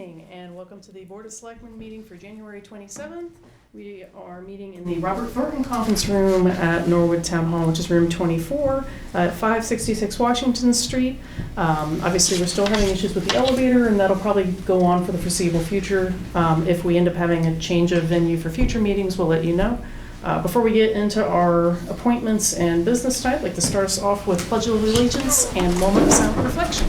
evening and welcome to the Board of Selectmen meeting for January 27th. We are meeting in the Robert Thornton Conference Room at Norwood Town Hall, which is room 24 at 566 Washington Street. Obviously, we're still having issues with the elevator, and that'll probably go on for the foreseeable future. If we end up having a change of venue for future meetings, we'll let you know. Before we get into our appointments and business tonight, I'd like to start us off with Pledge of Allegiance and moment of silent reflection.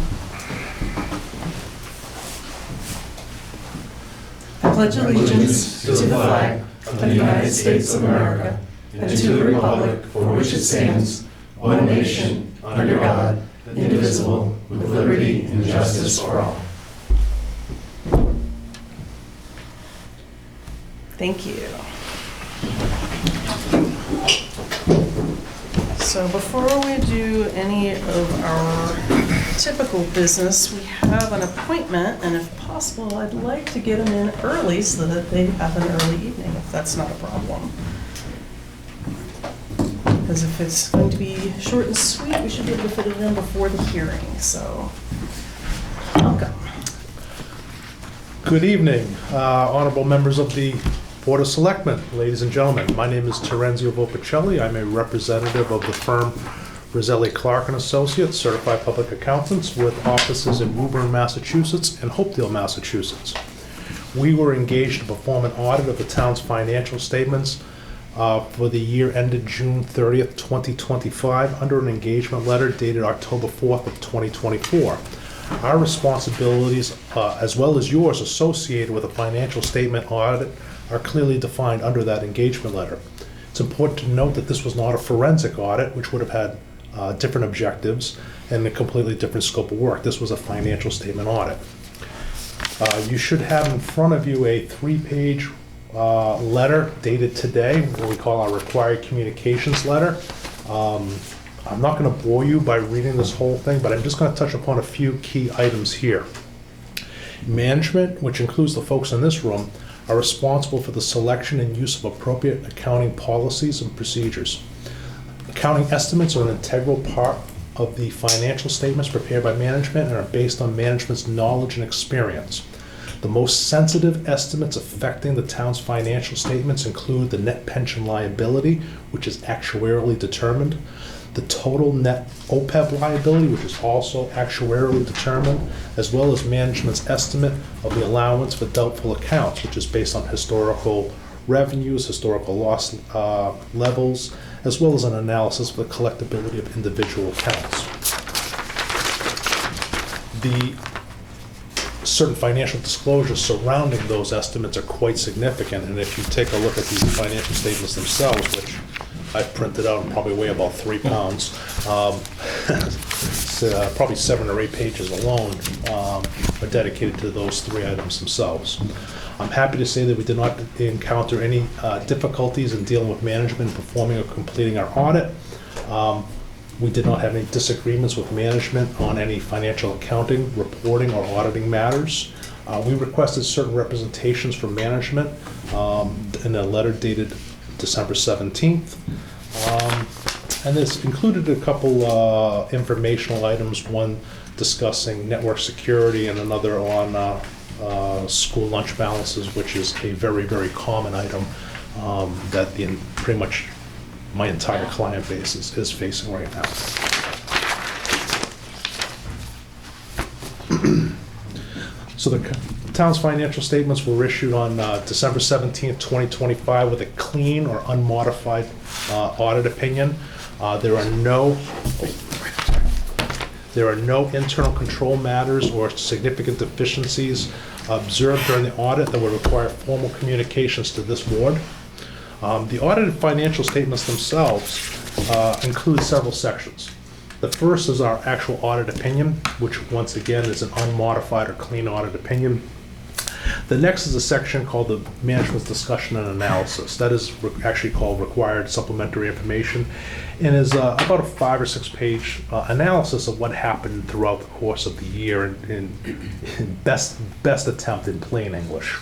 I pledge allegiance to the flag of the United States of America and to the republic for which it stands, one nation, under God, indivisible, with liberty and justice for all. Thank you. So before we do any of our typical business, we have an appointment, and if possible, I'd like to get them in early so that they have an early evening, if that's not a problem. Because if it's going to be short and sweet, we should be able to fit it in before the hearing, so welcome. Good evening, honorable members of the Board of Selectmen, ladies and gentlemen. My name is Terenzio Volpicelli. I'm a representative of the firm Roselli Clark & Associates, certified public accountants with offices in Woburn, Massachusetts and Hopedale, Massachusetts. We were engaged to perform an audit of the town's financial statements for the year ended June 30th, 2025 under an engagement letter dated October 4th of 2024. Our responsibilities, as well as yours associated with a financial statement audit, are clearly defined under that engagement letter. It's important to note that this was not a forensic audit, which would have had different objectives and a completely different scope of work. This was a financial statement audit. You should have in front of you a 3-page letter dated today, what we call our required communications letter. I'm not going to bore you by reading this whole thing, but I'm just going to touch upon a few key items here. Management, which includes the folks in this room, are responsible for the selection and use of appropriate accounting policies and procedures. Accounting estimates are an integral part of the financial statements prepared by management and are based on management's knowledge and experience. The most sensitive estimates affecting the town's financial statements include the net pension liability, which is actuarially determined, the total net OPEB liability, which is also actuarially determined, as well as management's estimate of the allowance for doubtful accounts, which is based on historical revenues, historical loss levels, as well as an analysis of the collectability of individual accounts. The certain financial disclosures surrounding those estimates are quite significant, and if you take a look at these financial statements themselves, which I've printed out and probably weigh about 3 pounds. Probably 7 or 8 pages alone are dedicated to those 3 items themselves. I'm happy to say that we did not encounter any difficulties in dealing with management, performing or completing our audit. We did not have any disagreements with management on any financial accounting, reporting, or auditing matters. We requested certain representations from management in a letter dated December 17th. And this included a couple informational items, one discussing network security and another on school lunch balances, which is a very, very common item that pretty much my entire client base is facing right now. So the town's financial statements were issued on December 17th, 2025 with a clean or unmodified audit opinion. There are no internal control matters or significant deficiencies observed during the audit that would require formal communications to this board. The audited financial statements themselves include several sections. The first is our actual audit opinion, which once again is an unmodified or clean audit opinion. The next is a section called the Management's Discussion and Analysis. That is actually called Required Supplementary Information, and is about a 5 or 6 page analysis of what happened throughout the course of the year in best attempt in plain English.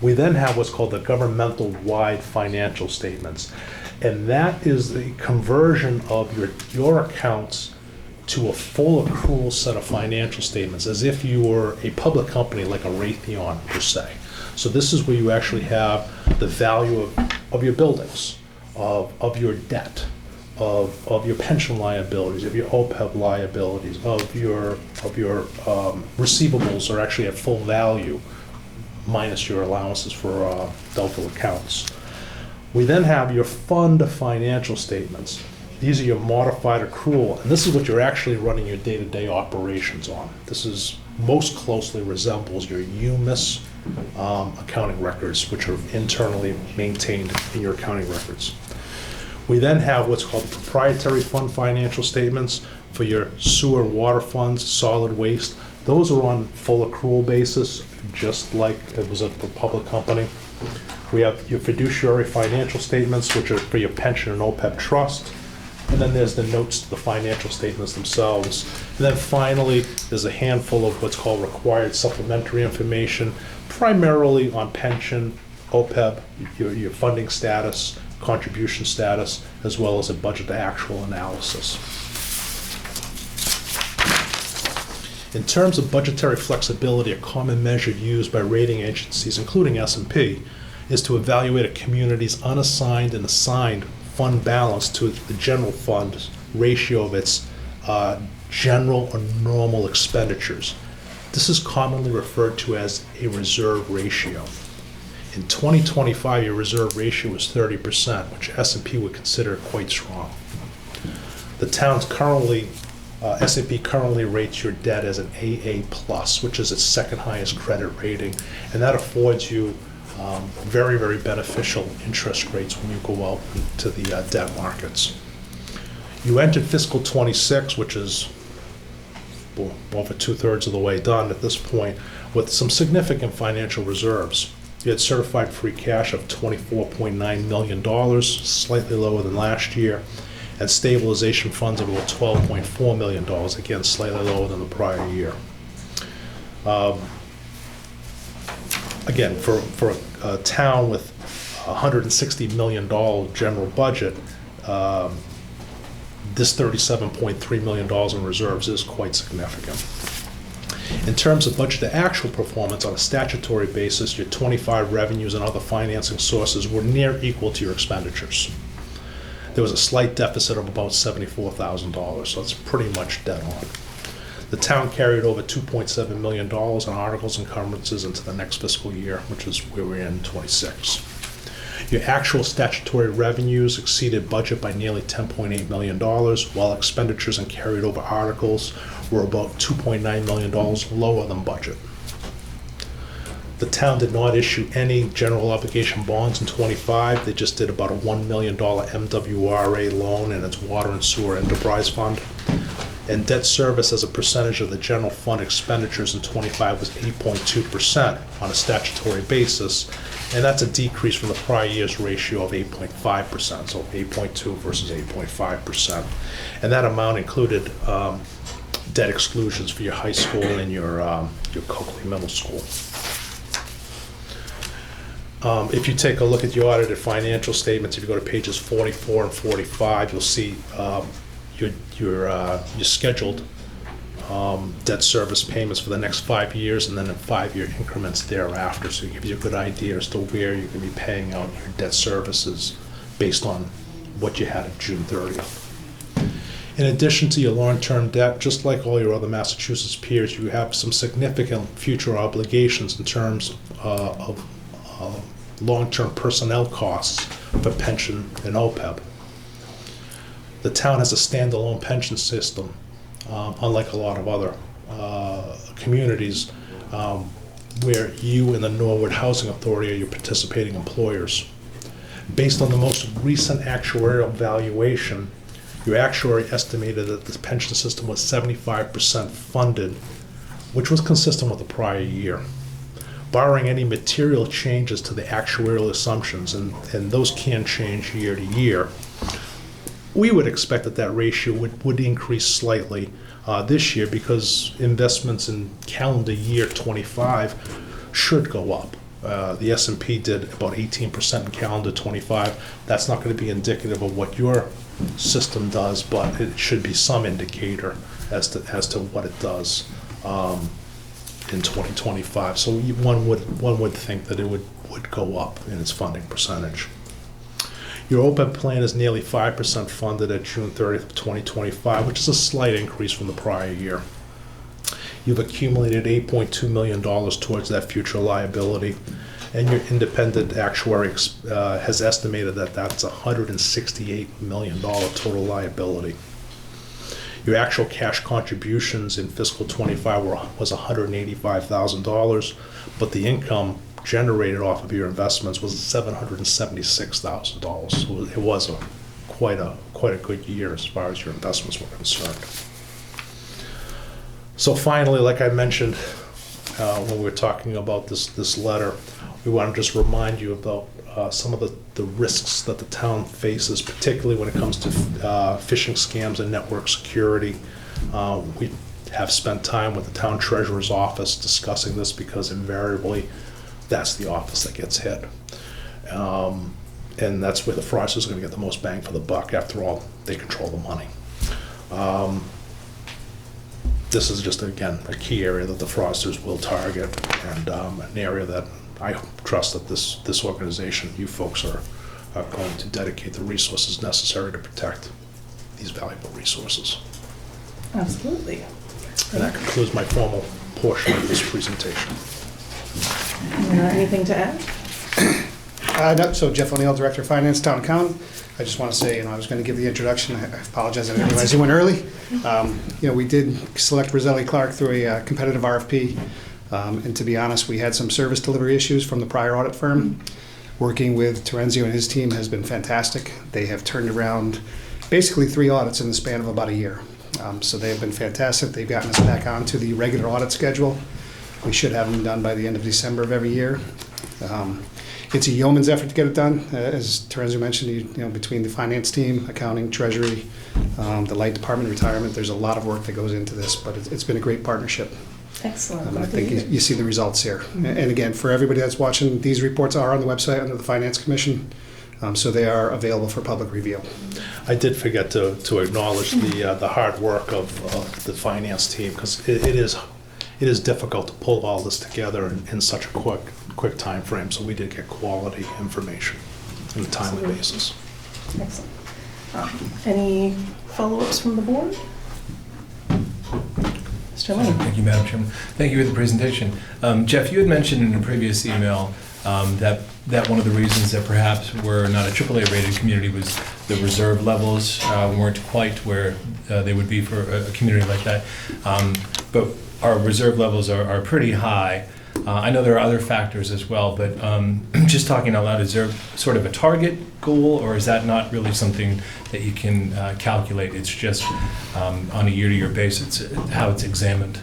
We then have what's called the governmental-wide financial statements, and that is the conversion of your accounts to a full accrual set of financial statements as if you were a public company like a Raytheon per se. So this is where you actually have the value of your buildings, of your debt, of your pension liabilities, of your OPEB liabilities, of your receivables are actually at full value minus your allowances for doubtful accounts. We then have your fund financial statements. These are your modified accrual, and this is what you're actually running your day-to-day operations on. This is most closely resembles your UMIS accounting records, which are internally maintained in your accounting records. We then have what's called proprietary fund financial statements for your sewer and water funds, solid waste. Those are on full accrual basis, just like it was a public company. We have your fiduciary financial statements, which are for your pension and OPEB trust. And then there's the notes to the financial statements themselves. And then finally, there's a handful of what's called required supplementary information, primarily on pension, OPEB, your funding status, contribution status, as well as a budget to actual analysis. In terms of budgetary flexibility, a common measure used by rating agencies, including S&P, is to evaluate a community's unassigned and assigned fund balance to the general fund ratio of its general or normal expenditures. This is commonly referred to as a reserve ratio. In 2025, your reserve ratio was 30%, which S&P would consider quite strong. The town's S&P currently rates your debt as an AA+, which is its second highest credit rating, and that affords you very, very beneficial interest rates when you go out to the debt markets. You entered fiscal 26, which is over 2/3 of the way done at this point, with some significant financial reserves. You had certified free cash of $24.9 million, slightly lower than last year, and stabilization funds of about $12.4 million, again, slightly lower than the prior year. Again, for a town with $160 million general budget, this $37.3 million in reserves is quite significant. In terms of budget to actual performance on a statutory basis, your 25 revenues and other financing sources were near equal to your expenditures. There was a slight deficit of about $74,000, so it's pretty much dead on. The town carried over $2.7 million in articles and encumbrances into the next fiscal year, which is where we're in 26. Your actual statutory revenues exceeded budget by nearly $10.8 million, while expenditures and carried over articles were about $2.9 million lower than budget. The town did not issue any general obligation bonds in 25. They just did about a $1 million MWRA loan in its water and sewer enterprise fund. And debt service as a percentage of the general fund expenditures in 25 was 8.2% on a statutory basis, and that's a decrease from the prior year's ratio of 8.5%, so 8.2 versus 8.5%. And that amount included debt exclusions for your high school and your Coakley Middle School. If you take a look at your audited financial statements, if you go to pages 44 and 45, you'll see your scheduled debt service payments for the next 5 years, and then in 5-year increments thereafter. So it gives you a good idea as to where you're going to be paying out your debt services based on what you had at June 30th. In addition to your long-term debt, just like all your other Massachusetts peers, you have some significant future obligations in terms of long-term personnel costs for pension and OPEB. The town has a standalone pension system, unlike a lot of other communities, where you and the Norwood Housing Authority are your participating employers. Based on the most recent actuarial valuation, your actuary estimated that the pension system was 75% funded, which was consistent with the prior year. Barring any material changes to the actuarial assumptions, and those can change year to year, we would expect that ratio would increase slightly this year, because investments in calendar year 25 should go up. The S&P did about 18% in calendar 25. That's not going to be indicative of what your system does, but it should be some indicator as to what it does in 2025. So one would think that it would go up in its funding percentage. Your OPEB plan is nearly 5% funded at June 30th of 2025, which is a slight increase from the prior year. You've accumulated $8.2 million towards that future liability, and your independent actuary has estimated that that's a $168 million total liability. Your actual cash contributions in fiscal 25 was $185,000, but the income generated off of your investments was $776,000. So it was quite a good year as far as your investments were concerned. So finally, like I mentioned when we were talking about this letter, we want to just remind you about some of the risks that the town faces, particularly when it comes to phishing scams and network security. We have spent time with the town treasurer's office discussing this because invariably that's the office that gets hit. And that's where the fraudsters are going to get the most bang for the buck. After all, they control the money. This is just, again, a key area that the fraudsters will target, and an area that I trust that this organization, you folks, are going to dedicate the resources necessary to protect these valuable resources. Absolutely. And that concludes my formal portion of this presentation. Anything to add? No, so Jeff O'Neill, Director of Finance, Town Accountant. I just want to say, I was going to give the introduction. I apologize, I didn't realize you went early. We did select Roselli Clark through a competitive RFP. And to be honest, we had some service delivery issues from the prior audit firm. Working with Terenzio and his team has been fantastic. They have turned around basically 3 audits in the span of about a year. So they have been fantastic. They've gotten us back onto the regular audit schedule. We should have them done by the end of December of every year. It's a yeoman's effort to get it done. As Terenzio mentioned, between the finance team, accounting, treasury, the light department, retirement, there's a lot of work that goes into this, but it's been a great partnership. Excellent. I think you see the results here. And again, for everybody that's watching, these reports are on the website under the Finance Commission, so they are available for public review. I did forget to acknowledge the hard work of the finance team, because it is difficult to pull all this together in such a quick time frame. So we did get quality information on a timely Absolutely. basis. Excellent. Any follow-ups from the board? Mr. Lane. Thank you, Madam Chairman. Thank you for the presentation. Jeff, you had mentioned in a previous email that one of the reasons that perhaps we're not a AAA rated community was the reserve levels weren't quite where they would be for a community like that. But our reserve levels are pretty high. I know there are other factors as well, but just talking out loud, is there sort of a target goal, or is that not really something that you can calculate? It's just on a year-to-year basis how it's examined.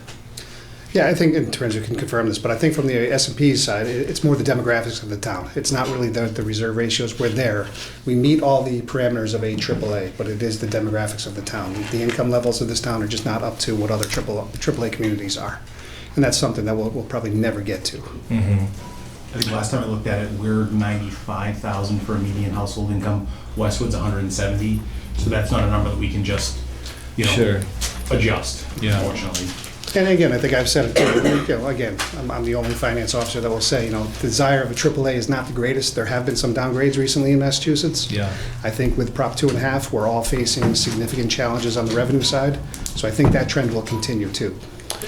Yeah, I think, and Terenzio can confirm this, but I think from the S&P side, it's more the demographics of the town. It's not really the reserve ratios. We're there. We meet all the parameters of a AAA, but it is the demographics of the town. The income levels of this town are just not up to what other AAA communities are. And that's something that we'll probably never get to. Mm-hmm. I think last time I looked at it, we're 95,000 for a median household income. Westwood's 170, so that's not a number that we can just, Sure. adjust. Yeah. Unfortunately. And again, I think I've said it too. Again, I'm the only finance officer that will say, the desire of a AAA is not the greatest. There have been some downgrades recently in Massachusetts. Yeah. I think with Prop 2.5, we're all facing significant challenges on the revenue side. So I think that trend will continue too.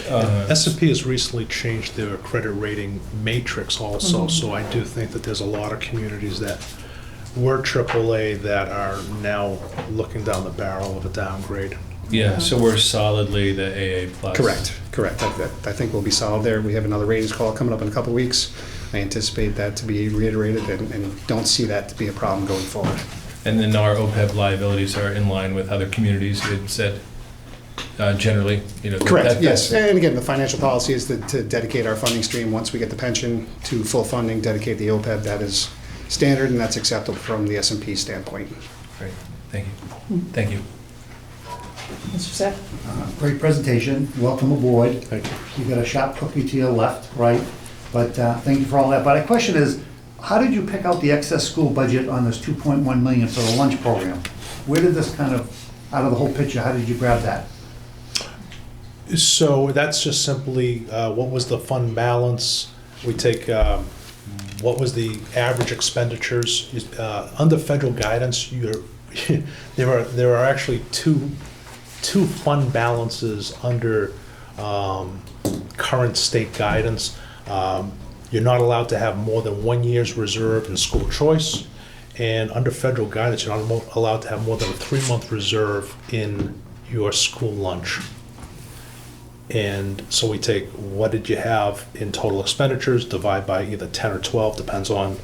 S&P has recently changed their credit rating matrix also, so I do think that there's a lot of communities that were AAA that are now looking down the barrel of a downgrade. Yeah, so we're solidly the AA plus. Correct. I think we'll be solid there. We have another ratings call coming up in a couple of weeks. I anticipate that to be reiterated and don't see that to be a problem going forward. And then our OPEB liabilities are in line with other communities, you had said, generally, Correct, yes. And again, the financial policy is to dedicate our funding stream, once we get the pension, to full funding, dedicate the OPEB. That is standard, and that's acceptable from the S&P standpoint. Great, thank you. Thank you. Mr. Seth? Great presentation. Welcome aboard. Thank you. You've got a sharp cookie to your left, right? But thank you for all that. But the question is, how did you pick out the excess school budget on this $2.1 million for the lunch program? Where did this kind of, out of the whole picture, how did you grab that? So that's just simply, what was the fund balance? We take, what was the average expenditures? Under federal guidance, there are actually two fund balances under current state guidance. You're not allowed to have more than 1 year's reserve in school choice, and under federal guidance, you're not allowed to have more than a 3-month reserve in your school lunch. And so we take what did you have in total expenditures, divide by either 10 or 12, depends on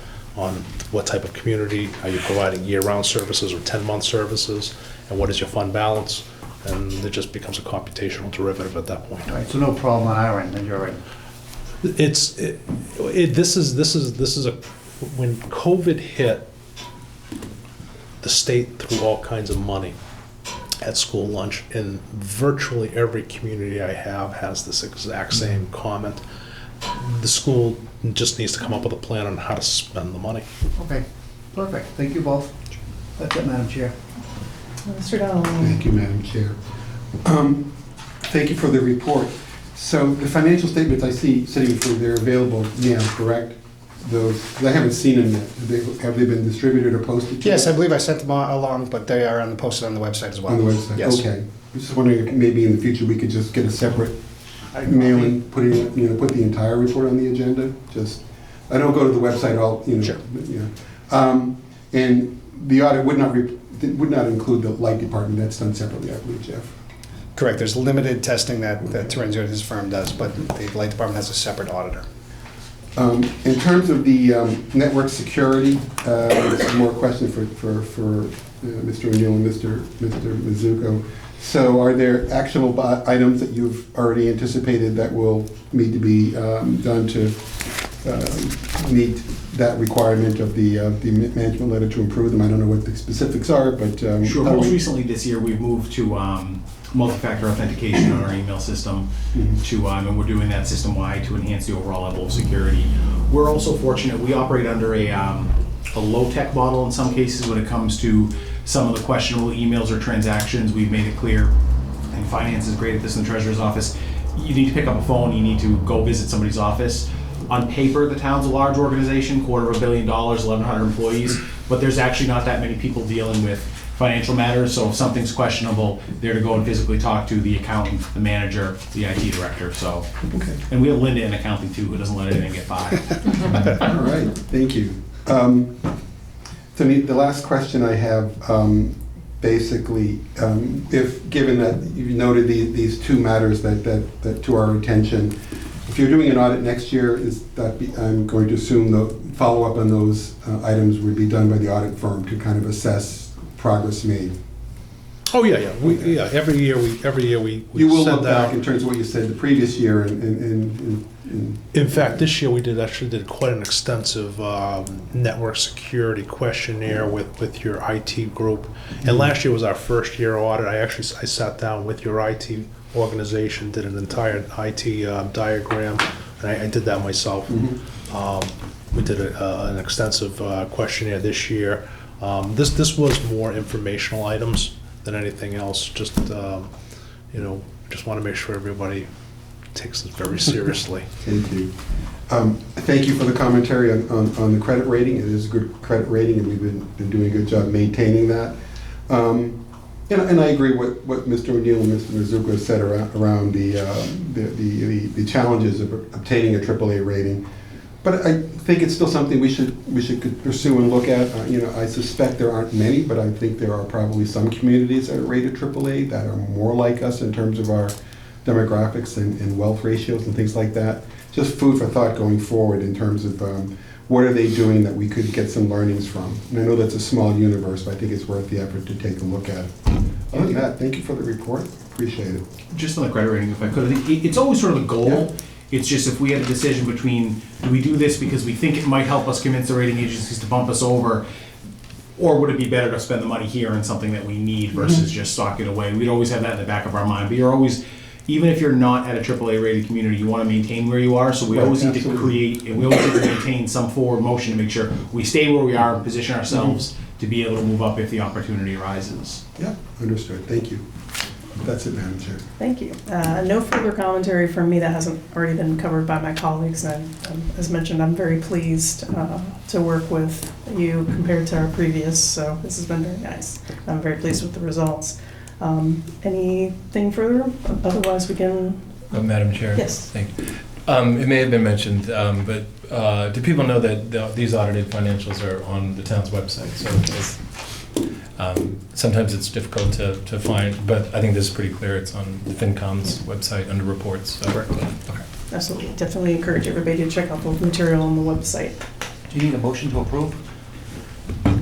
what type of community. Are you providing year-round services or 10-month services? And what is your fund balance? And it just becomes a computational derivative at that point. All right, so no problem on our end, then you're right. This is a, when COVID hit, the state threw all kinds of money at school lunch, and virtually every community I have has this exact same comment. The school just needs to come up with a plan on how to spend the money. Okay, perfect. Thank you both. That's it, Madam Chair. Mr. Donnelly. Thank you, Madam Chair. Thank you for the report. So the financial statements I see sitting before, they're available now, correct? Those, 'cause I haven't seen them yet. Have they been distributed or posted? Yes, I believe I sent them along, but they are posted on the website as well. On the website? Yes. Okay. I was just wondering if maybe in the future we could just get a separate mailing, put the entire report on the agenda? Just, I don't go to the website all, Sure. And the audit would not include the light department, that's done separately, I believe, Jeff. Correct, there's limited testing that Terenzio and his firm does, but the light department has a separate auditor. In terms of the network security, this is more a question for Mr. O'Neill and Mr. Mizuko. So are there actionable items that you've already anticipated that will need to be done to meet that requirement of the management letter to improve them? I don't know what the specifics are, but... Sure, most recently this year, we've moved to multi-factor authentication on our email system and we're doing that system-wide to enhance the overall level of security. We're also fortunate, we operate under a low-tech model in some cases when it comes to some of the questionable emails or transactions. We've made it clear, and finance is great at this in the treasurer's office, you need to pick up a phone, you need to go visit somebody's office. On paper, the town's a large organization, $250 million, 1,100 employees, but there's actually not that many people dealing with financial matters, so if something's questionable, they're to go and physically talk to the accountant, the manager, the IT director, so. Okay. And we have Linda in accounting too, who doesn't let anything get by. All right, thank you. So the last question I have, basically, if, given that you noted these two matters that to our attention, if you're doing an audit next year, I'm going to assume the follow-up on those items would be done by the audit firm to kind of assess progress made. Oh, yeah. Every year we You will send look back out. in terms of what you said the previous year and In fact, this year we actually did quite an extensive network security questionnaire with your IT group. And last year was our first year audit. I sat down with your IT organization, did an entire IT diagram, and I did that myself. We did an extensive questionnaire this year. This was more informational items than anything else. Just just want to make sure everybody takes this very seriously. thank you. Thank you for the commentary on the credit rating. It is a good credit rating, and we've been doing a good job maintaining that. And I agree with what Mr. O'Neill and Mr. Mizuko said around the challenges of obtaining a AAA rating. But I think it's still something we should pursue and look at. I suspect there aren't many, but I think there are probably some communities that are rated AAA that are more like us in terms of our demographics and wealth ratios and things like that. Just food for thought going forward in terms of what are they doing that we could get some learnings from. And I know that's a small universe, but I think it's worth the effort to take a look at it. Other than that, thank you for the report. Appreciate it. Just on the credit rating, if I could, I think it's always sort of the goal. Yeah. It's just if we had a decision between, do we do this because we think it might help us convince the rating agencies to bump us over, or would it be better to spend the money here on something that we need versus just stock it away? We'd always have that in the back of our mind, but you're always, even if you're not at a AAA rated community, you want to maintain where you are, so we Right, always need to absolutely. create, and we always need to maintain some forward motion to make sure we stay where we are and position ourselves to be able to move up if the opportunity arises. Yeah, understood. Thank you. That's it, Madam Chair. Thank you. No further commentary from me that hasn't already been covered by my colleagues. And as mentioned, I'm very pleased to work with you compared to our previous, so this has been very nice. I'm very pleased with the results. Anything further? Otherwise, we can... Madam Chair? Yes. Thank you. It may have been mentioned, but do people know that these audited financials are on the town's website? So sometimes it's difficult to find, but I think this is pretty clear. It's on the FinCom's website under reports. So. Correct. Okay. Absolutely. Definitely encourage everybody to check out the material on the website. Do you need a motion to approve?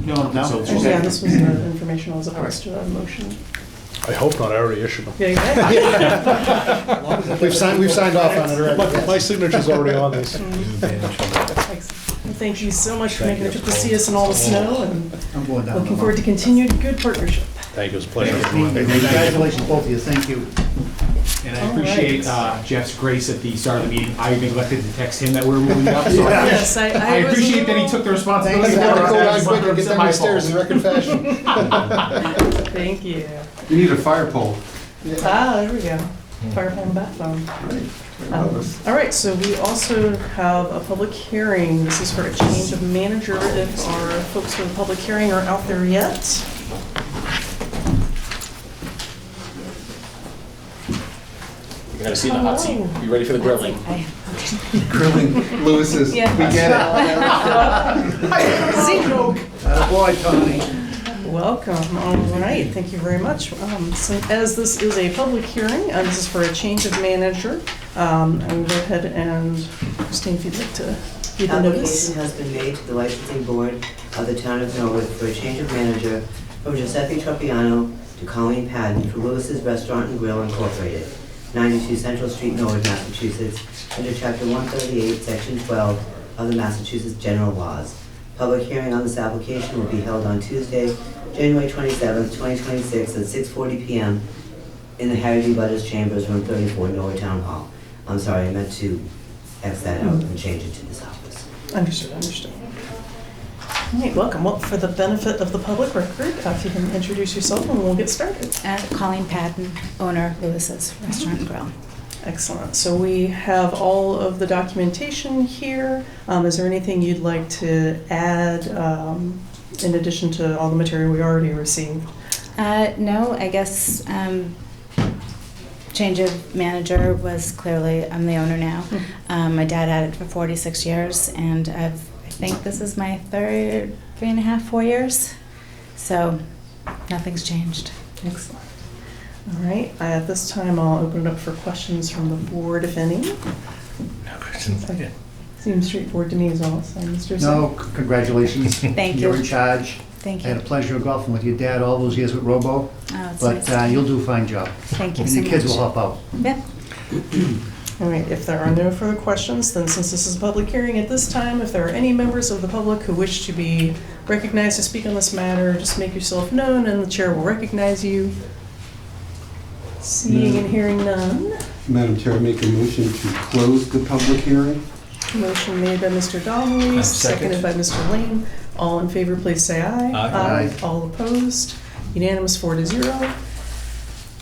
No, No? so it's just Yeah, this was the informational as opposed to a motion. I hope not, I already issued them. Yeah, exactly. We've signed off on it already. My signature's already on these. Excellent. Well, thank you so much for making the trip to see us in all the snow, and I'm going down. looking forward to continued good partnership. Thank you, it was a pleasure. Congratulations, both of you, thank you. And I appreciate Jeff's grace at the start of the meeting. I neglected to text him that we were moving up, so Yes, I was a appreciate that he little- took the responsibility. Thanks, for Madam. that. Go on quick and get down the 100% stairs in my record fashion. Thank you. You need a fire pole. There we go. Fire pole and backbone. All right, so we also have a public hearing. This is for a change of manager. If our folks for the public hearing are out there yet. You're gonna see in the hot seat. Hello. You ready for the grilling? Grilling Lewis's, we get it. Boy, Tony. Welcome. All right, thank you very much. So as this is a public hearing, this is for a change of manager. I'm going to go ahead and, Christine, if you'd like to give the notice. Application has been made to the licensing board of the town of Norwood for a change of manager from Giuseppe Tropiano to Colleen Padden for Lewis's Restaurant and Grill Incorporated, 92 Central Street, Norwood, Massachusetts, under Chapter 138, Section 12 of the Massachusetts General Laws. Public hearing on this application will be held on Tuesday, January 27th, 2026 at 6:40 p.m. in the Harry D. Butters Chambers, Room 34, Norwood Town Hall. I'm sorry, I meant to X that out and change it to this office. Understood, understood. All right, welcome. Well, for the benefit of the public record, if you can introduce yourself and we'll get started. Colleen Padden, owner, Lewis's Restaurant and Grill. Excellent. So we have all of the documentation here. Is there anything you'd like to add in addition to all the material we already received? No, I guess change of manager was clearly, I'm the owner now. My dad had it for 46 years, and I think this is my third, 3.5, 4 years. So nothing's changed. Excellent. All right, at this time, I'll open it up for questions from the board, if any. No questions. Okay. Seems straightforward to me as well, so Mr. No, congratulations. Thank you. You're in charge. Thank I had you. a pleasure of golfing with your dad all those years with Robo, Oh, it's but nice. you'll do a fine job. Thank you And so your much. kids will help out. Yeah. All right, if there are no further questions, then since this is a public hearing at this time, if there are any members of the public who wish to be recognized to speak on this matter, just make yourself known and the chair will recognize you. Seeing and hearing none. Madam Chair, I make a motion to close the public hearing. Motion made by Mr. Donnelly, Second. seconded by Mr. Lane. All in favor, please say aye. Aye. Aye. All opposed? Unanimous 4-0.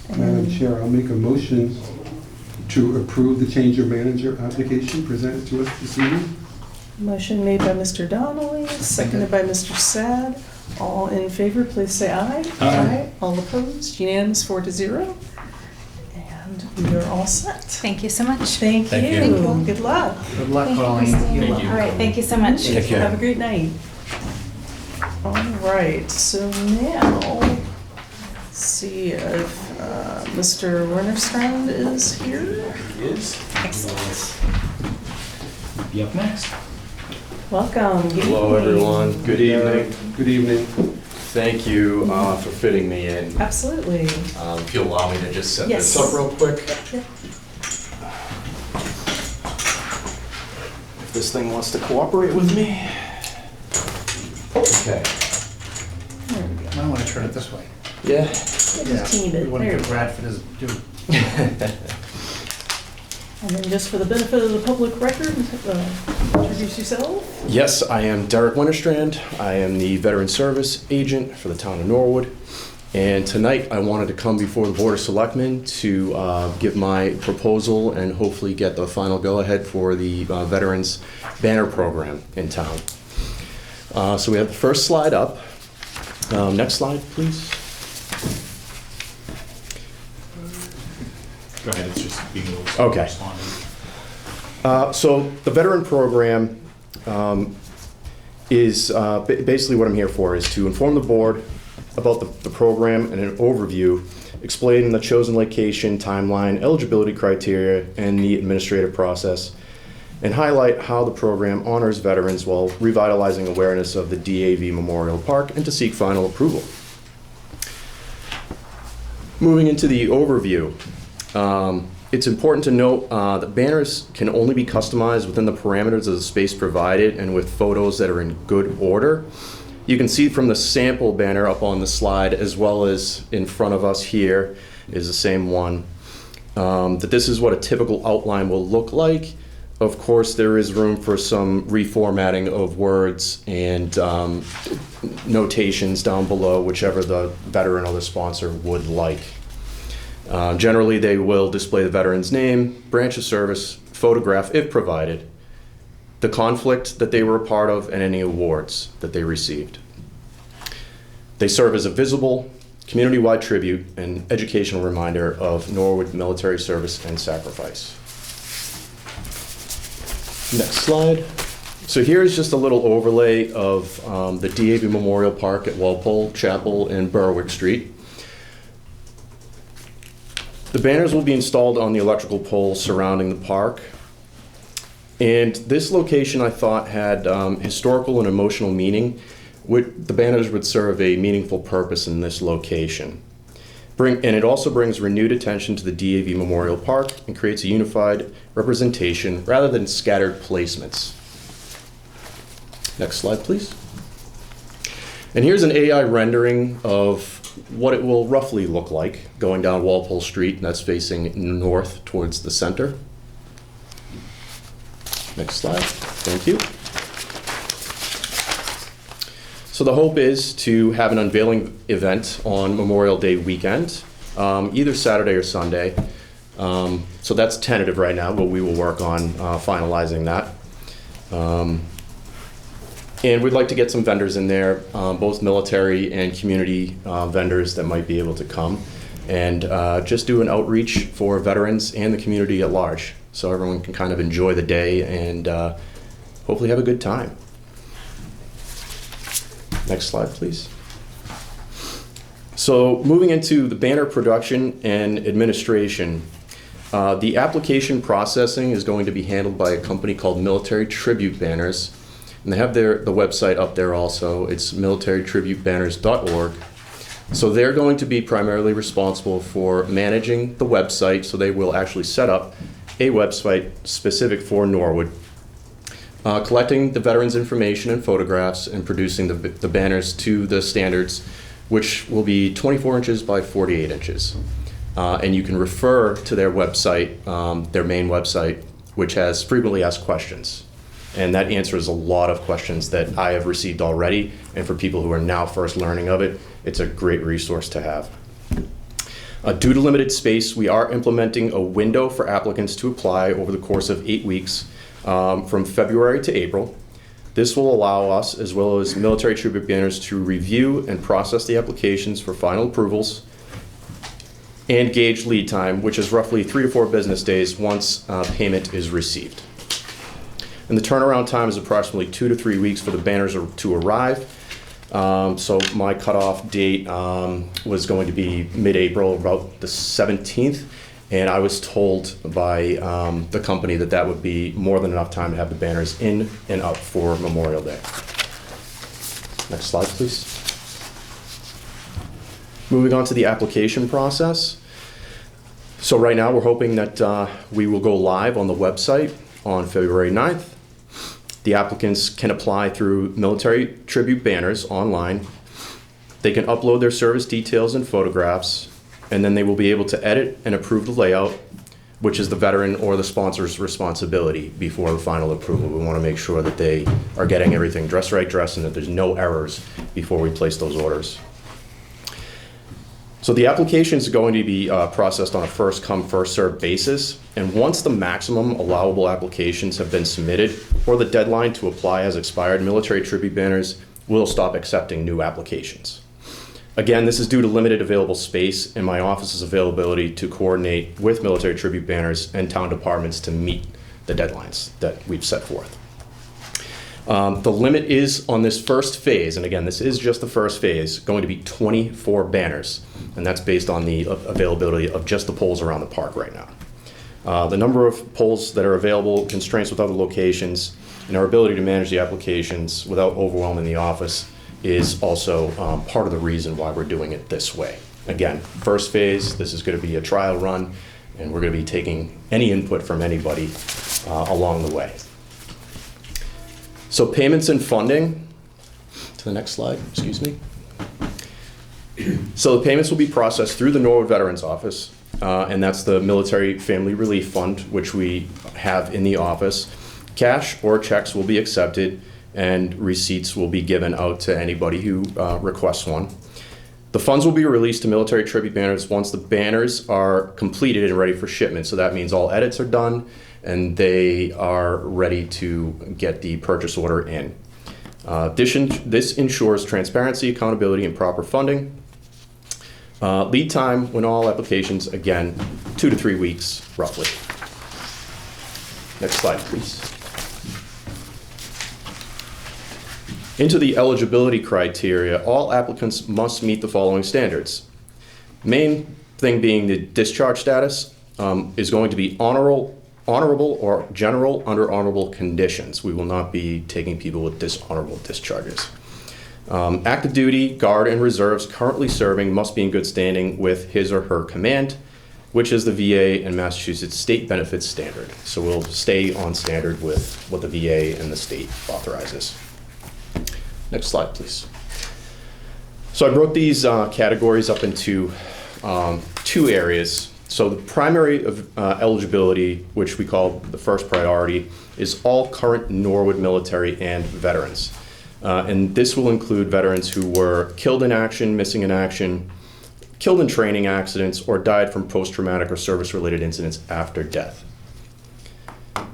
Madam And Chair, I'll make a motion to approve the change of manager application presented to us this evening. motion made by Mr. Donnelly, seconded by Mr. Sad. All in favor, please say aye. Aye. All opposed? Unanimous 4-0. And we are all set. Thank you so much. Thank Thank you. you. Good luck. Good luck, Thank you, Colleen. Christine. Thank you. All right, thank you so much. Take care. Have a great night. All right, so now, let's see if Mr. Wernerstrand is here. He is. Excellent. Be up next. Welcome. Good Hello, evening. everyone. Good evening. Good evening. Thank you for fitting me in. Absolutely. If you'll allow me to just set Yes. this up real quick. Yeah. If this thing wants to cooperate with me. Okay. There we go. I want to turn it this way. Yeah. Just a teeny We bit. want to There get we go. Bradford as due. And then just for the benefit of the public record, introduce yourself. Yes, I am Derek Winterstrand. I am the Veteran Service Agent for the town of Norwood. And tonight, I wanted to come before the Board of Selectmen to give my proposal and hopefully get the final go-ahead for the Veterans Banner Program in town. So we have the first slide up. Next slide, please. Go ahead, it's just being a little slow Okay. responding. So the veteran program is basically what I'm here for is to inform the board about the program and an overview explaining the chosen location, timeline, eligibility criteria, and the administrative process, and highlight how the program honors veterans while revitalizing awareness of the DAV Memorial Park and to seek final approval. Moving into the overview. It's important to note that banners can only be customized within the parameters of the space provided and with photos that are in good order. You can see from the sample banner up on the slide, as well as in front of us here is the same one, that this is what a typical outline will look like. Of course, there is room for some reformatting of words and notations down below, whichever the veteran or the sponsor would like. Generally, they will display the veteran's name, branch of service, photograph if provided, the conflict that they were a part of, and any awards that they received. They serve as a visible, community-wide tribute and educational reminder of Norwood military service and sacrifice. Next slide. So here is just a little overlay of the DAV Memorial Park at Walpole Chapel and Berwick Street. The banners will be installed on the electrical poles surrounding the park. And this location, I thought, had historical and emotional meaning. The banners would serve a meaningful purpose in this location. And it also brings renewed attention to the DAV Memorial Park and creates a unified representation rather than scattered placements. Next slide, please. And here's an AI rendering of what it will roughly look like going down Walpole Street, and that's facing north towards the center. Next slide. Thank you. So the hope is to have an unveiling event on Memorial Day weekend, either Saturday or Sunday. So that's tentative right now, but we will work on finalizing that. And we'd like to get some vendors in there, both military and community vendors that might be able to come, and just do an outreach for veterans and the community at large, so everyone can kind of enjoy the day and hopefully have a good time. Next slide, please. So moving into the banner production and administration, the application processing is going to be handled by a company called Military Tribute Banners. And they have the website up there also. It's militarytributebanners.org. So they're going to be primarily responsible for managing the website. So they will actually set up a website specific for Norwood, collecting the veterans' information and photographs, and producing the banners to the standards, which will be 24 inches by 48 inches. And you can refer to their website, their main website, which has frequently asked questions. And that answers a lot of questions that I have received already. And for people who are now first learning of it, it's a great resource to have. Due to limited space, we are implementing a window for applicants to apply over the course of 8 weeks from February to April. This will allow us, as well as Military Tribute Banners, to review and process the applications for final approvals and gauge lead time, which is roughly 3 to 4 business days once payment is received. And the turnaround time is approximately 2 to 3 weeks for the banners to arrive. So my cutoff date was going to be mid-April, about the 17th. And I was told by the company that that would be more than enough time to have the banners in and up for Memorial Day. Next slide, please. Moving on to the application process. So right now we're hoping that we will go live on the website on February 9th. The applicants can apply through Military Tribute Banners online. They can upload their service details and photographs, and then they will be able to edit and approve the layout, which is the veteran or the sponsor's responsibility before the final approval. We want to make sure that they are getting everything dressed right, and that there's no errors before we place those orders. So the application is going to be processed on a first come, first served basis. And once the maximum allowable applications have been submitted or the deadline to apply has expired, military tribute banners will stop accepting new applications. Again, this is due to limited available space and my office's availability to coordinate with military tribute banners and town departments to meet the deadlines that we've set forth. The limit is on this first phase, and again, this is just the first phase, going to be 24 banners, and that's based on the availability of just the poles around the park right now. The number of poles that are available, constraints with other locations, and our ability to manage the applications without overwhelming the office is also part of the reason why we're doing it this way. Again, first phase, this is going to be a trial run, and we're going to be taking any input from anybody along the way. So payments and funding, to the next slide, excuse me. So the payments will be processed through the Norwood Veterans Office, and that's the Military Family Relief Fund, which we have in the office. Cash or checks will be accepted, and receipts will be given out to anybody who requests one. The funds will be released to military tribute banners once the banners are completed and ready for shipment. So that means all edits are done, and they are ready to get the purchase order in. This ensures transparency, accountability, and proper funding. Lead time when all applications, again, 2 to 3 weeks, roughly. Next slide, please. Into the eligibility criteria, all applicants must meet the following standards. Main thing being the discharge status is going to be honorable or general under honorable conditions. We will not be taking people with dishonorable discharges. Active duty, guard, and reserves currently serving must be in good standing with his or her command, which is the VA and Massachusetts state benefits standard. So we'll stay on standard with what the VA and the state authorizes. Next slide, please. So I broke these categories up into 2 areas. So the primary eligibility, which we call the first priority, is all current Norwood military and veterans. And this will include veterans who were killed in action, missing in action, killed in training accidents, or died from post-traumatic or service-related incidents after death.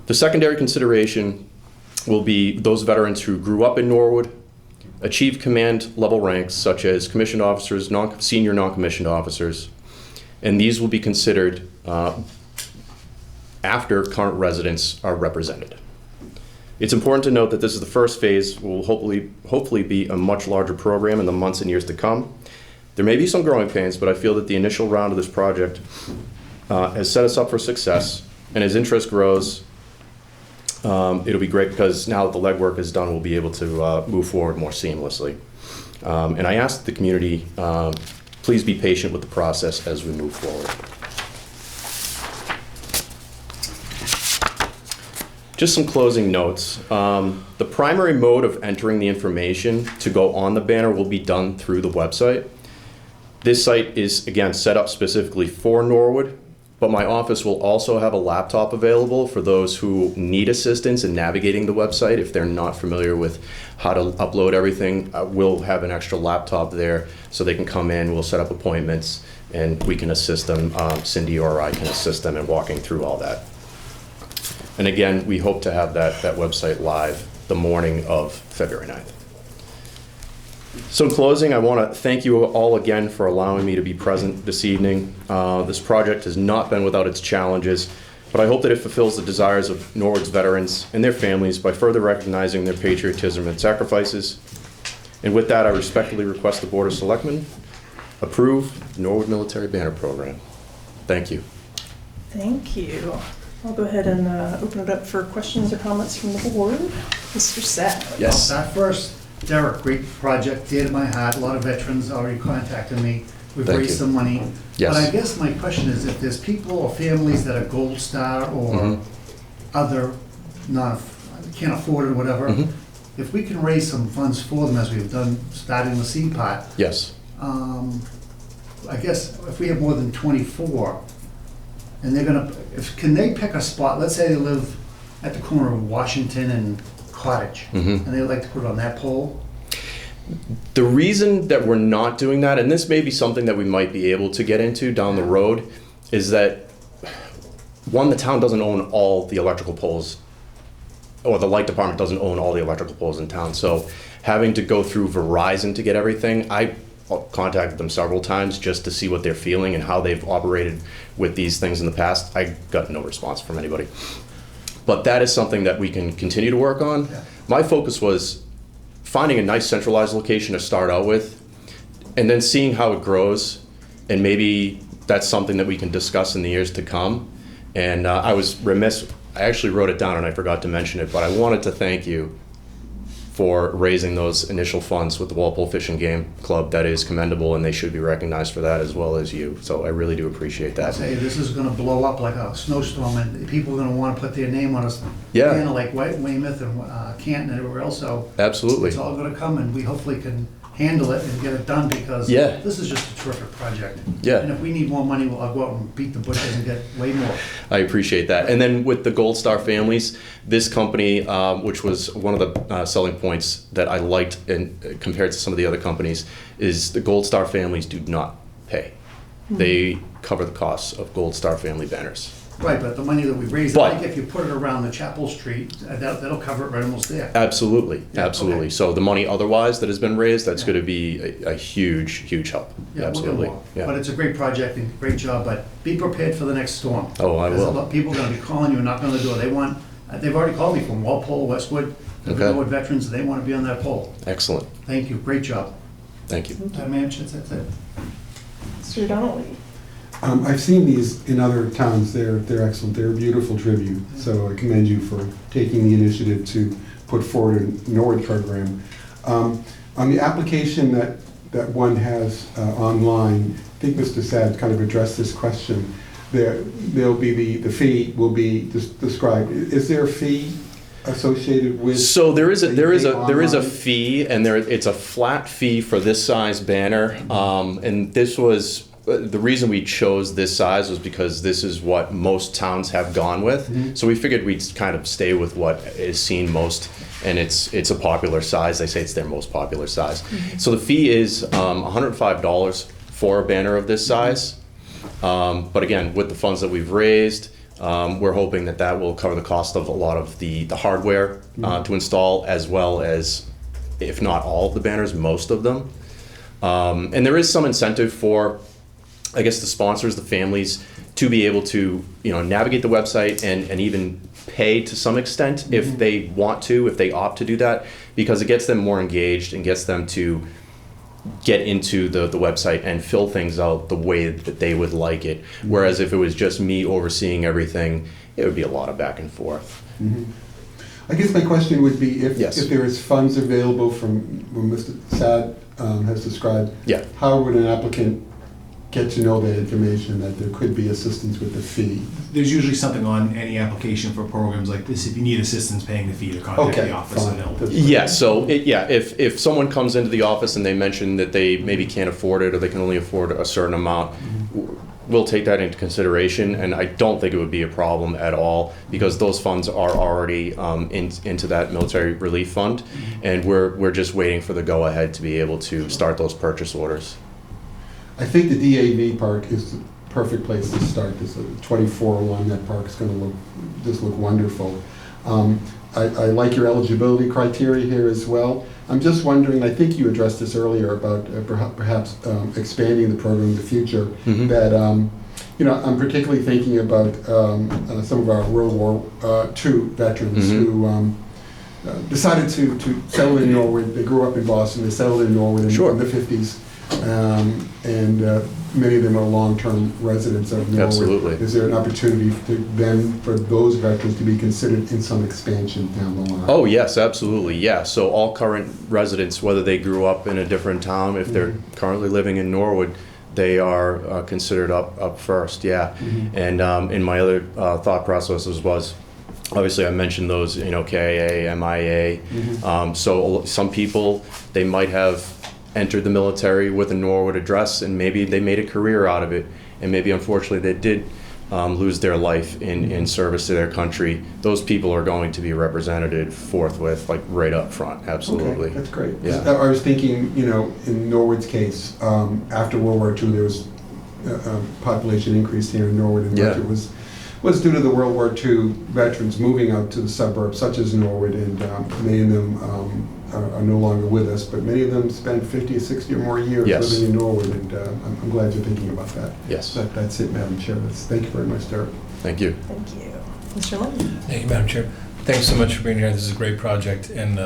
The secondary consideration will be those veterans who grew up in Norwood, achieved command level ranks such as commissioned officers, senior non-commissioned officers, and these will be considered after current residents are represented. It's important to note that this is the first phase, will hopefully be a much larger program in the months and years to come. There may be some growing pains, but I feel that the initial round of this project has set us up for success, and as interest grows, it'll be great because now that the legwork is done, we'll be able to move forward more seamlessly. And I ask the community, please be patient with the process as we move forward. Just some closing notes. The primary mode of entering the information to go on the banner will be done through the website. This site is, again, set up specifically for Norwood, but my office will also have a laptop available for those who need assistance in navigating the website. If they're not familiar with how to upload everything, we'll have an extra laptop there so they can come in, we'll set up appointments, and we can assist them. Cindy or I can assist them in walking through all that. And again, we hope to have that website live the morning of February 9th. So in closing, I want to thank you all again for allowing me to be present this evening. This project has not been without its challenges, but I hope that it fulfills the desires of Norwood's veterans and their families by further recognizing their patriotism and sacrifices. And with that, I respectfully request the Board of Selectmen approve the Norwood Military Banner Program. Thank you. Thank you. I'll go ahead and open it up for questions or comments from the board. Mr. Sapp. Yes. That first, Derek, great project, dear to my heart. A lot of veterans already contacted me. We've Thank raised you. some money. Yes. But I guess my question is, if there's people or families that are Gold Star or other can't afford it or whatever, if we can raise some funds for them as we've done starting the seed pot, Yes. I guess if we have more than 24, and they're gonna, can they pick a spot? Let's say they live at the corner of Washington and Cottage, and they'd like to put it on that pole. The reason that we're not doing that, and this may be something that we might be able to get into down the road, is that, one, the town doesn't own all the electrical poles, or the light department doesn't own all the electrical poles in town. So having to go through Verizon to get everything, I contacted them several times just to see what they're feeling and how they've operated with these things in the past. I got no response from anybody. But that is something that we can continue to work on. Yeah. My focus was finding a nice centralized location to start out with, and then seeing how it grows, and maybe that's something that we can discuss in the years to come. And I was remiss, I actually wrote it down and I forgot to mention it, but I wanted to thank you for raising those initial funds with the Walpole Fish and Game Club. That is commendable, and they should be recognized for that as well as you. So I really do appreciate I that. say, this is gonna blow up like a snowstorm, and people are gonna wanna put their name on us. Yeah. Kind of like Weymouth and Canton and everywhere else, so. Absolutely. It's all gonna come, and we hopefully can handle it and get it done, because Yeah. this is just a terrific project. Yeah. And if we need more money, I'll go out and beat the bushes and get way more. I appreciate that. And then with the Gold Star families, this company, which was one of the selling points that I liked compared to some of the other companies, is the Gold Star families do not pay. They cover the costs of Gold Star family banners. Right, but the money that we raised, But- I think if you put it around the Chapel Street, that'll cover it right almost there. Absolutely, Yeah, absolutely. okay. So the money otherwise that has been raised, that's Yeah. going to be a huge, huge help. Yeah, we'll do Absolutely. more. Yeah. But it's a great project and great job, but be prepared for the next storm. Oh, I Because a will. lot of people are gonna be calling you and knocking on the door. They want, they've already called me from Walpole, Westwood, the Okay. Norwood veterans, they wanna be on that pole. Excellent. Thank you, great job. Thank you. Ma'am, that's it. Mr. Donnelly. I've seen these in other towns. They're excellent. They're a beautiful tribute. So I commend you for taking the initiative to put forward a Norwood program. On the application that one has online, I think Mr. Sad kind of addressed this question. There'll be the fee will be described. Is there a fee associated with? So there is a online? fee, and it's a flat fee for this size banner. And this was the reason we chose this size was because this is what most towns have gone with. Mhm. So we figured we'd kind of stay with what is seen most, and it's a popular size. They say it's their most popular size. So the fee is $105 for a banner of this size. But again, with the funds that we've raised, we're hoping that will cover the cost of a lot of the hardware to install, as well as, if not all of the banners, most of them. And there is some incentive for, I guess, the sponsors, the families, to be able to, navigate the website and even pay to some extent if they want to, if they opt to do that, because it gets them more engaged and gets them to get into the website and fill things out the way that they would like it. Whereas if it was just me overseeing everything, it would be a lot of back and forth. Mhm. I guess my question would be Yes. if there is funds available from what Mr. Sad has described, Yeah. how would an applicant get to know that information, that there could be assistance with the fee? There's usually something on any application for programs like this. If you need assistance paying the fee, to contact Okay, the office fine. and they'll. That's- Yeah, so, if someone comes into the office and they mention that they maybe can't afford it, or they can only afford a certain amount, we'll take that into consideration, and I don't think it would be a problem at all, because those funds are already into that military relief fund, and we're just waiting for the go-ahead to be able to start those purchase orders. I think the DAV park is the perfect place to start. This 24 along that park is going to look wonderful. I like your eligibility criteria here as well. I'm just wondering, I think you addressed this earlier about perhaps expanding the program in the future. Mhm. That I'm particularly thinking about some of our World War II veterans Mhm. who decided to settle in Norwood. They grew up in Boston. They settled in Norwood in Sure. the 50s. And many of them are long-term residents of Norwood. Absolutely. Is there an opportunity for those veterans to be considered in some expansion down the line? Oh, yes, absolutely, yeah. So all current residents, whether they grew up in a different town, if they're currently living in Norwood, they are considered up first, yeah. And in my other thought processes was, obviously I mentioned those, KA, MIA. So some people, they might have entered the military with a Norwood address, and maybe they made a career out of it, and maybe unfortunately they did lose their life in service to their country, those people are going to be represented forthwith, like right up front, absolutely. Okay, that's great. Yeah. I was thinking, in Norwood's case, after World War II, there was a population increase here in Norwood, and Yeah. it was due to the World War II veterans moving out to the suburbs, such as Norwood, and many of them are no longer with us, but many of them spent 50 or 60 or more years Yes. living in Norwood, and I'm glad you're thinking about that. Yes. That's it, Madam Chair. Thank you very much, Derek. Thank you. Thank you. Mr. Lynn? Thank you, Madam Chair. Thanks so much for being here. This is a great project, and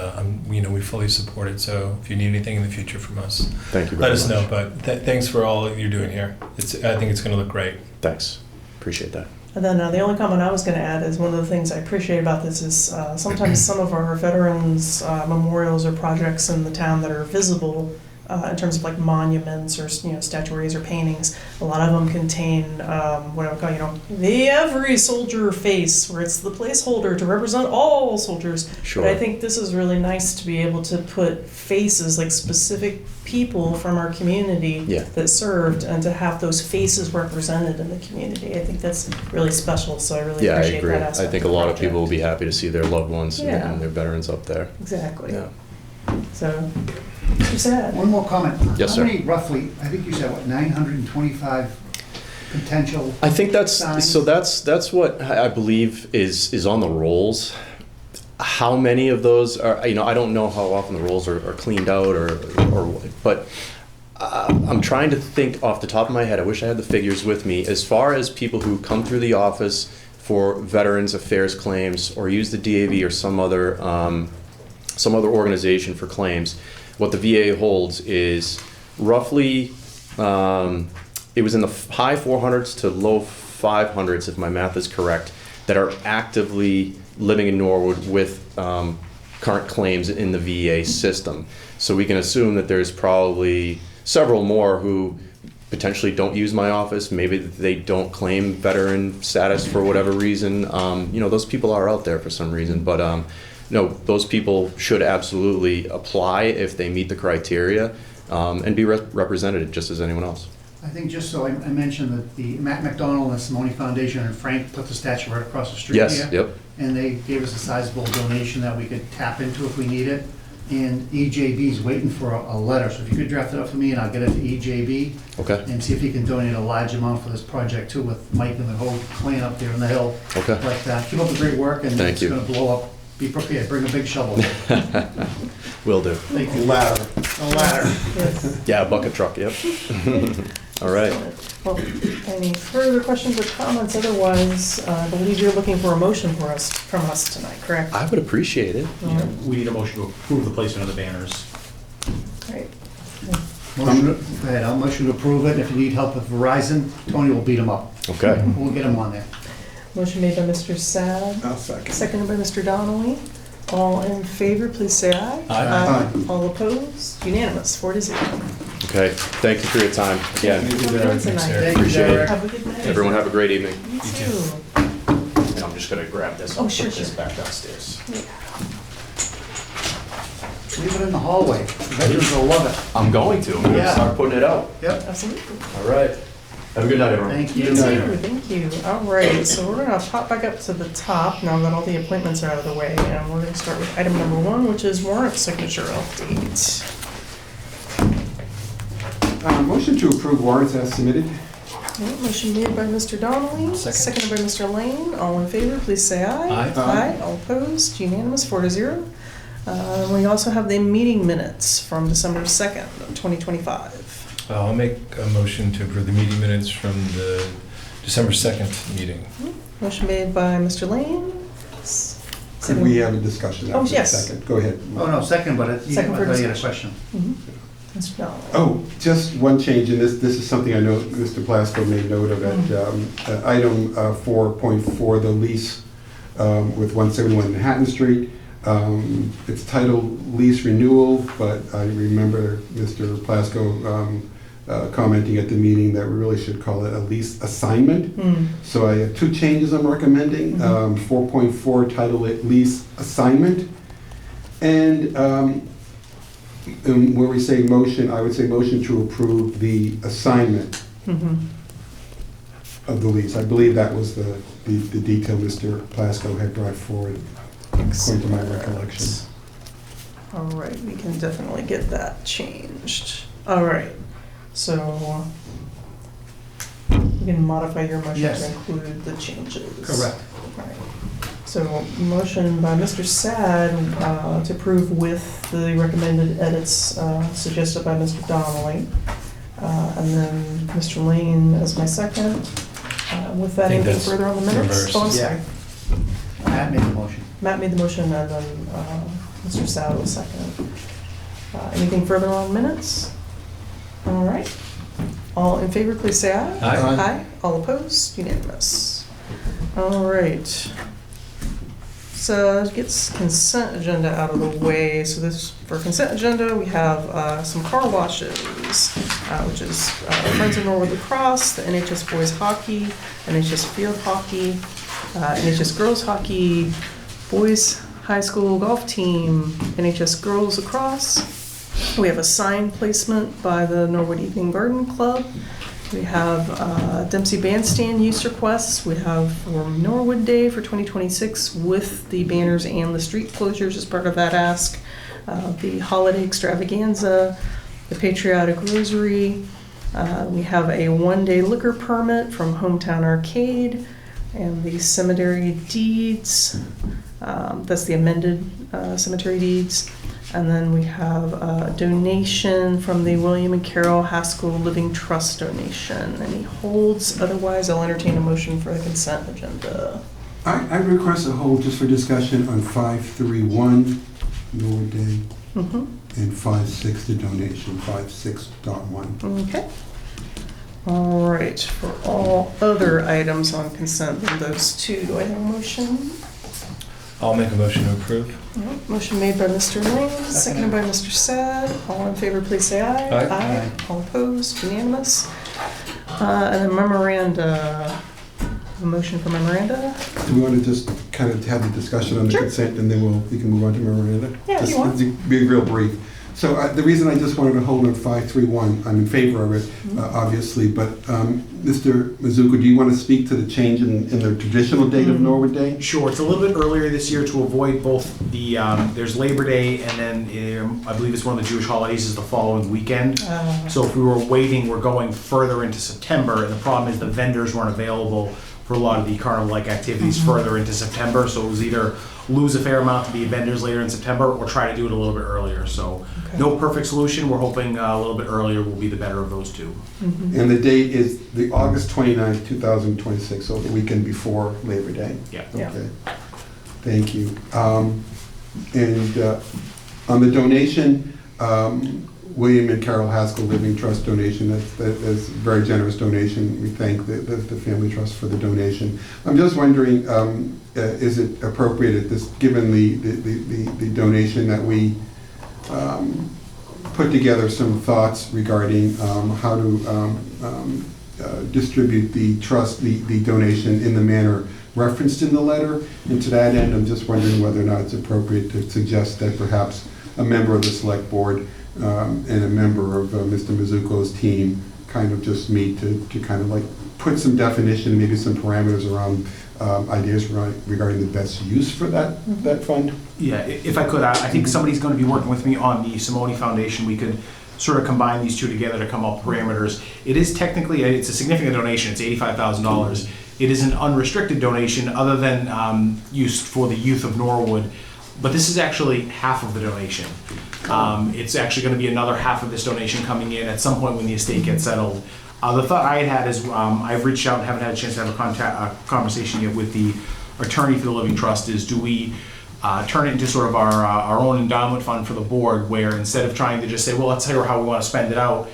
we fully support it. So if you need anything in the future from us, Thank you very let much. us know. But thanks for all you're doing here. I think it's going to look great. Thanks. Appreciate that. And then the only comment I was going to add is one of the things I appreciate about this is sometimes some of our veterans' memorials or projects in the town that are visible in terms of like monuments or statuaries or paintings. A lot of them contain what I would call the every soldier face, where it's the placeholder to represent all soldiers. Sure. But I think this is really nice to be able to put faces, like specific people from our community Yeah. that served, and to have those faces represented in the community. I think that's really special, so I really Yeah, I appreciate agree. that I aspect. think a lot of people will be happy to see their loved ones Yeah. and their veterans up there. Exactly. Yeah. So, Mr. Sad. One more comment. Yes, sir. How many roughly, I think you said, 925 potential I think signs? that's what I believe is on the rolls. How many of those are, I don't know how often the rolls are cleaned out but I'm trying to think off the top of my head. I wish I had the figures with me. As far as people who come through the office for Veterans Affairs claims or use the DAV or some other organization for claims, what the VA holds is roughly, it was in the high 400s to low 500s, if my math is correct, that are actively living in Norwood with current claims in the VA system. So we can assume that there's probably several more who potentially don't use my office. Maybe they don't claim veteran status for whatever reason. Those people are out there for some reason, but no, those people should absolutely apply if they meet the criteria and be represented just as anyone else. I think just so I mentioned that the Matt McDonald and Simone Foundation and Frank put the statue right across the street Yes, here. yep. And they gave us a sizable donation that we could tap into if we need it. And EJB's waiting for a letter, so if you could draft it up for me and I'll get it to EJB. Okay. And see if he can donate a large amount for this project too, with Mike and the whole clan up there in the hill. Okay. But keep up the great work, and Thank it's you. gonna blow up. Be prepared, bring a big shovel. Will do. Thank you. Ladder. A ladder. Yes. Yeah, a bucket truck, yep. All right. Well, any further questions or comments? Otherwise, I believe you're looking for a motion from us tonight, correct? I would appreciate it. All right. We need a motion to approve the placement of the banners. Great. Go ahead, I'll motion to approve it. If you need help with Verizon, Tony will beat him up. Okay. We'll get him on there. Motion made by Mr. Sad, I'll second. seconded by Mr. Donnelly. All in favor, please say aye. Aye. All opposed? Unanimous, 4-0. Okay. Thank you for your time again. Thank you, Have a Derek. good night. Thank you, Appreciate it. Derek. Have a good night. Everyone have a great evening. You too. And I'm just gonna grab this. Oh, sure, Put this sure. back downstairs. Leave it in the hallway. The veterans will love it. I'm going to. I'm gonna Yeah. start putting it out. Yep. Absolutely. All right. Have a good night, everyone. Thank You you. too, thank you. All right, so we're gonna pop back up to the top now that all the appointments are out of the way, and we're gonna start with item number 1, which is warrant signature update. Motion to approve warrants as submitted. Okay, motion made by Mr. Donnelly, Second. seconded by Mr. Lane. All in favor, please say aye. Aye. Aye, all opposed, unanimous, 4-0. We also have the meeting minutes from December 2nd, of 2025. I'll make a motion to approve the meeting minutes from the December 2nd meeting. Motion made by Mr. Lane. Could we have a discussion Oh, after the yes. second? Go ahead. Oh, no, second, but I Second for thought you had a discussion. question. Mr. Donnelly. Oh, just one change, and this is something I know Mr. Plasko made note of at item 4.4, the lease with 171 Manhattan Street. It's titled lease renewal, but I remember Mr. Plasko commenting at the meeting that we really should call it a lease assignment. So I have two changes I'm recommending. 4.4, title it lease assignment. And where we say motion, I would say motion to approve the assignment. of the lease. I believe that was the detail Mr. Plasko had brought forward, according to my recollection. All right, we can definitely get that changed. All right, so you can modify your motion Yes. to include the changes. Correct. All right. So motion by Mr. Sad to approve with the recommended edits suggested by Mr. Donnelly. And then Mr. Lane as my second. With that, I think anything that's further on the minutes? reversed. Oh, I'm Yeah. sorry. Matt made the motion. Matt made the motion and then Mr. Sad was second. Anything further on minutes? All right. All in favor, please say aye. Aye. Aye. All opposed? Unanimous. All right. So that gets consent agenda out of the way. So this, for consent agenda, we have some car washes, which is Friends of Norwood Lacrosse, the NHS Boys Hockey, NHS Field Hockey, NHS Girls Hockey, Boys High School Golf Team, NHS Girls Lacrosse. We have a sign placement by the Norwood Evening Garden Club. We have Dempsey Bandstand use requests. We have for Norwood Day for 2026 with the banners and the street closures as part of that ask. The holiday extravaganza, the patriotic rosary. We have a one-day liquor permit from Hometown Arcade and the cemetery deeds. That's the amended cemetery deeds. And then we have a donation from the William and Carol Haskell Living Trust donation. Any holds? Otherwise, I'll entertain a motion for the consent agenda. I request a hold just for discussion on 531, Norwood Day, and 5.6, the donation, 5.6.1. Okay. All right, for all other items on consent than those two, do I have a motion? I'll make a motion to approve. All right, motion made by Mr. Lane, seconded by Mr. Sad. All in favor, please say aye. Aye. Aye. All opposed, unanimous. And then memoranda, a motion for memoranda? Do we want to just kind of have the discussion on the Sure. consent, and then we can move on to memoranda? Yeah, if you Just want. to be real brief. So the reason I just wanted to hold on 531, I'm in favor of it, obviously, but Mr. Mizuko, do you want to speak to the change in the traditional date of Norwood Day? Sure, it's a little bit earlier this year to avoid both the, there's Labor Day and then I believe it's one of the Jewish holidays is the following weekend. So if we were waiting, we're going further into September, and the problem is the vendors weren't available for a lot of the carnival-like activities further into September, so it was either lose a fair amount to the vendors later in September or try to do it a little bit earlier. So no perfect solution, we're hoping a little bit earlier will be the better of those two. And the date is the August 29th, 2026, so the weekend before Labor Day. Yeah. Yeah. Okay, thank you. And on the donation, William and Carol Haskell Living Trust donation, that's a very generous donation. We thank the Family Trust for the donation. I'm just wondering, is it appropriate at this, given the donation, that we put together some thoughts regarding how to distribute the trust, the donation in the manner referenced in the letter? And to that end, I'm just wondering whether or not it's appropriate to suggest that perhaps a member of the select board and a member of Mr. Mizuko's team kind of just meet to kind of like put some definition, maybe some parameters around ideas regarding the best use for that fund. Yeah, if I could, I think somebody's going to be working with me on the Simone Foundation. We could sort of combine these two together to come up with parameters. It is technically, it's a significant donation, it's $85,000. It is an unrestricted donation other than used for the youth of Norwood, but this is actually half of the donation. It's actually going to be another half of this donation coming in at some point when the estate gets settled. The thought I had is I've reached out and haven't had a chance to have a conversation yet with the attorney for the Living Trust, is do we turn it into sort of our own endowment fund for the board, where instead of trying to just say, well, let's tell you how we want to spend it out,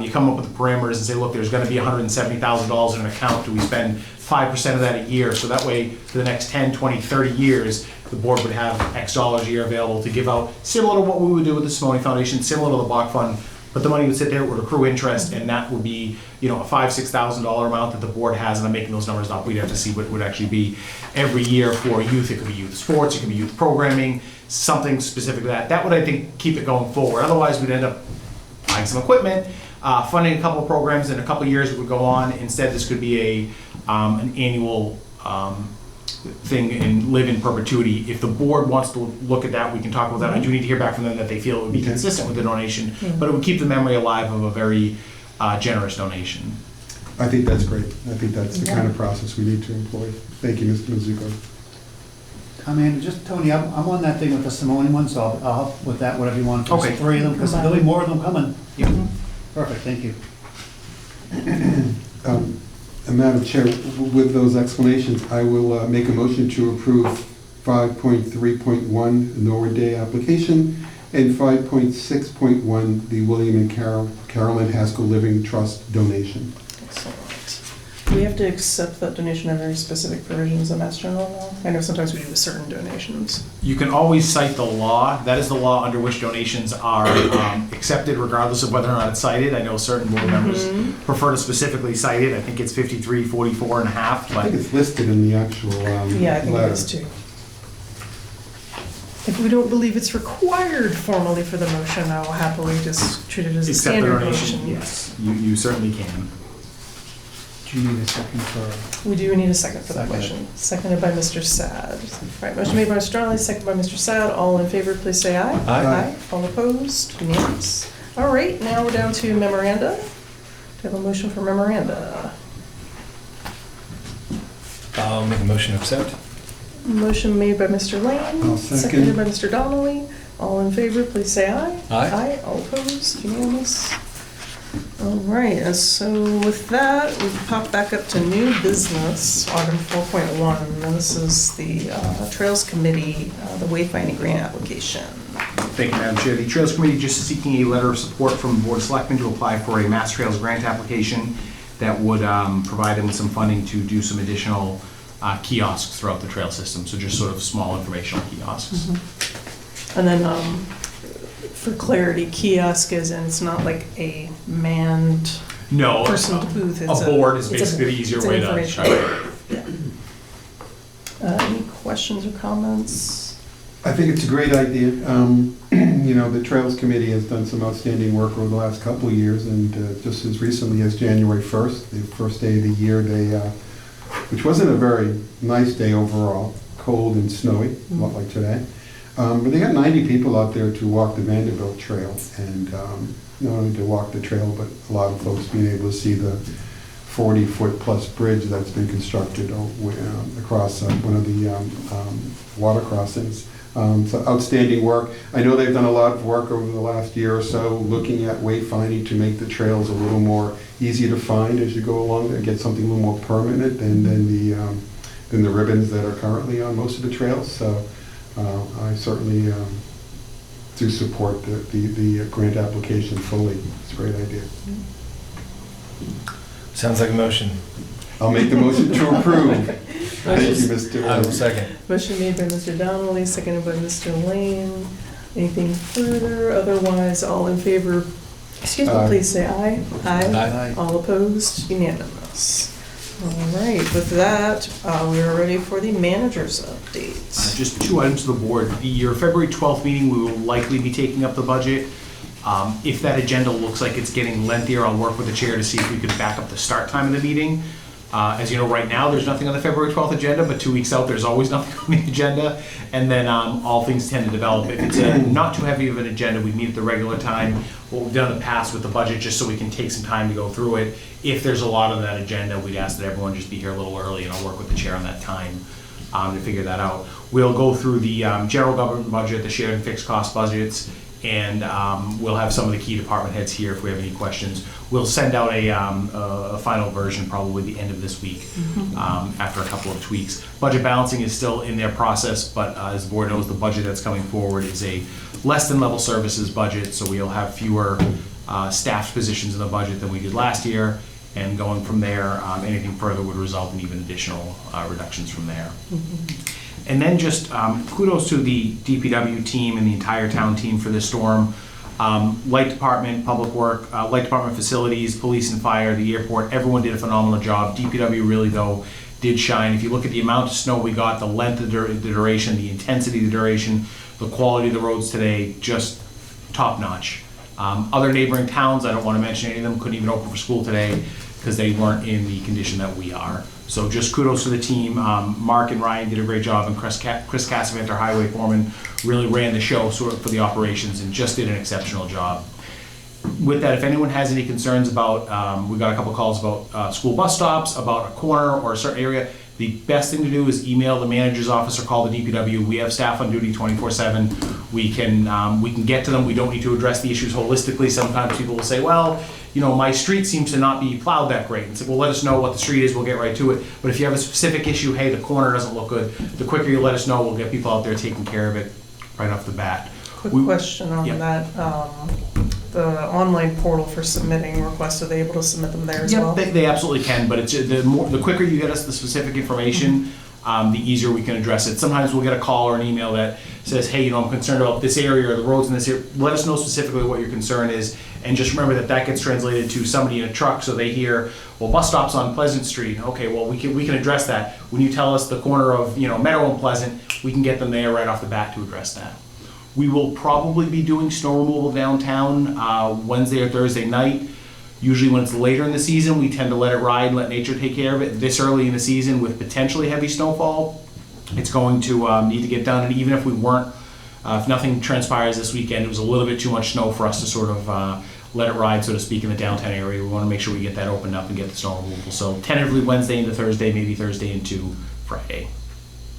you come up with the parameters and say, look, there's going to be $170,000 in an account. Do we spend 5% of that a year? So that way, for the next 10, 20, 30 years, the board would have X dollars a year available to give out, similar to what we would do with the Simone Foundation, similar to the Bach Fund, but the money would sit there, it would accrue interest, and that would be, you know, a $5,000-$6,000 amount that the board has, and I'm making those numbers up. We'd have to see what it would actually be every year for youth. It could be youth sports, it could be youth programming, something specific to that. That would, I think, keep it going forward. Otherwise, we'd end up buying some equipment, funding a couple of programs in a couple of years it would go on. Instead, this could be an annual thing and live in perpetuity. If the board wants to look at that, we can talk about that. I do need to hear back from them that they feel it would be Okay. consistent with the donation, but it would keep the memory alive of a very generous donation. I think that's great. I think that's the kind of process we need to employ. Thank you, Mr. Mizuko. Tony, I'm on that thing with the Simone one, so I'll help with that, whatever you want. Okay. 3 of them, because there'll be more of them coming. Yep. Perfect, thank you. Madam Chair, with those explanations, I will make a motion to approve 5.3.1 Norwood Day application and 5.6.1 the William and Carolyn Haskell Living Trust donation. Excellent. Do we have to accept that donation of very specific provisions of Mass General law? I know sometimes we do with certain donations. You can always cite the law. That is the law under which donations are accepted regardless of whether or not it's cited. I know certain board members prefer to specifically cite it. I think it's 53, 44 and a half, I but think it's listed in the actual Yeah, I think it letter. is too. If we don't believe it's required formally for the motion, I will happily just treat it as a accept the standard donation, motion. yes, you certainly can. Do you need a second for? We do need a second for that Second. motion. Seconded by Mr. Sad. Right, motion made by Mr. Donnelly, seconded by Mr. Sad. All in favor, please say aye. Aye. All opposed? Unanimous. All right, now we're down to memoranda. Do you have a motion for memoranda? I'll make a motion to accept. Motion made by Mr. Lane. I'll second. Seconded by Mr. Donnelly. All in favor, please say aye. Aye. All opposed? Unanimous. All right, and so with that, we pop back up to new business, item 4.1. And this is the Trails Committee, the wayfinding grant application. Thank you, Madam Chair. The Trails Committee just seeking a letter of support from the Board of Selectmen to apply for a Mass Trails grant application that would provide them with some funding to do some additional kiosks throughout the trail system. So just sort of small informational kiosks. And then, for clarity, kiosk is, and it's not like a manned No, person booth. a board is basically the easier way to It's an try information. Any questions or comments? I think it's a great idea. You know, the Trails Committee has done some outstanding work over the last couple of years, and just as recently as January 1st, the first day of the year, they, which wasn't a very nice day overall, cold and snowy, a lot like today. But they got 90 people out there to walk the Vanderbilt Trail, and not only to walk the trail, but a lot of folks being able to see the 40-foot plus bridge that's been constructed across one of the water crossings. So outstanding work. I know they've done a lot of work over the last year or so looking at wayfinding to make the trails a little more easy to find as you go along there, get something a little more permanent than the ribbons that are currently on most of the trails. So I certainly do support the grant application fully. It's a great idea. Sounds like a motion. I'll make the motion to approve. Thank you, Mr. I will Lane. second. Motion made by Mr. Donnelly, seconded by Mr. Lane. Anything further? Otherwise, all in favor, excuse me, Aye. please say aye. Aye. All opposed? Unanimous. All right, with that, we are ready for the manager's update. Just 2 items to the board. Your February 12th meeting, we will likely be taking up the budget. If that agenda looks like it's getting lengthier, I'll work with the chair to see if we could back up the start time of the meeting. As you know, right now, there's nothing on the February 12th agenda, but 2 weeks out, there's always nothing on the agenda. And then all things tend to develop. If it's not too heavy of an agenda, we meet at the regular time. What we've done in the past with the budget, just so we can take some time to go through it. If there's a lot on that agenda, we'd ask that everyone just be here a little early, and I'll work with the chair on that time to figure that out. We'll go through the general government budget, the shared and fixed cost budgets, and we'll have some of the key department heads here if we have any questions. We'll send out a final version probably the end of this week after a couple of tweaks. Budget balancing is still in their process, but as the board knows, the budget that's coming forward is a less than level services budget, so we'll have fewer staff positions in the budget than we did last year, and going from there, anything further would result in even additional reductions from there. And then just kudos to the DPW team and the entire town team for this storm. Light department, public work, light department facilities, police and fire, the airport, everyone did a phenomenal job. DPW really, though, did shine. If you look at the amount of snow we got, the length of the duration, the intensity of the duration, the quality of the roads today, just top notch. Other neighboring towns, I don't want to mention any of them, couldn't even open for school today because they weren't in the condition that we are. So just kudos to the team. Mark and Ryan did a great job, and Chris Cassavant, our highway foreman, really ran the show sort of for the operations and just did an exceptional job. With that, if anyone has any concerns about, we got a couple calls about school bus stops, about a corner or a certain area, the best thing to do is email the manager's office or call the DPW. We have staff on duty 24/7. We can get to them. We don't need to address the issues holistically. Sometimes people will say, well, you know, my street seems to not be plowed that great. And say, well, let us know what the street is. We'll get right to it. But if you have a specific issue, hey, the corner doesn't look good, the quicker you let us know, we'll get people out there taking care of it right off the bat. Quick question on that. The online portal for submitting requests, are they able to submit them there as well? They absolutely can, but it's the quicker you get us the specific information, the easier we can address it. Sometimes we'll get a call or an email that says, hey, you know, I'm concerned about this area or the roads in this area. Let us know specifically what your concern is, and just remember that gets translated to somebody in a truck, so they hear, well, bus stops on Pleasant Street. Okay, well, we can address that. When you tell us the corner of, you know, Meadow and Pleasant, we can get them there right off the bat to address that. We will probably be doing snow removal downtown Wednesday or Thursday night. Usually when it's later in the season, we tend to let it ride and let nature take care of it. This early in the season with potentially heavy snowfall, it's going to need to get done. And even if we weren't, if nothing transpires this weekend, it was a little bit too much snow for us to sort of let it ride, so to speak, in the downtown area. We want to make sure we get that opened up and get the snow removal. So tentatively Wednesday into Thursday, maybe Thursday into Friday.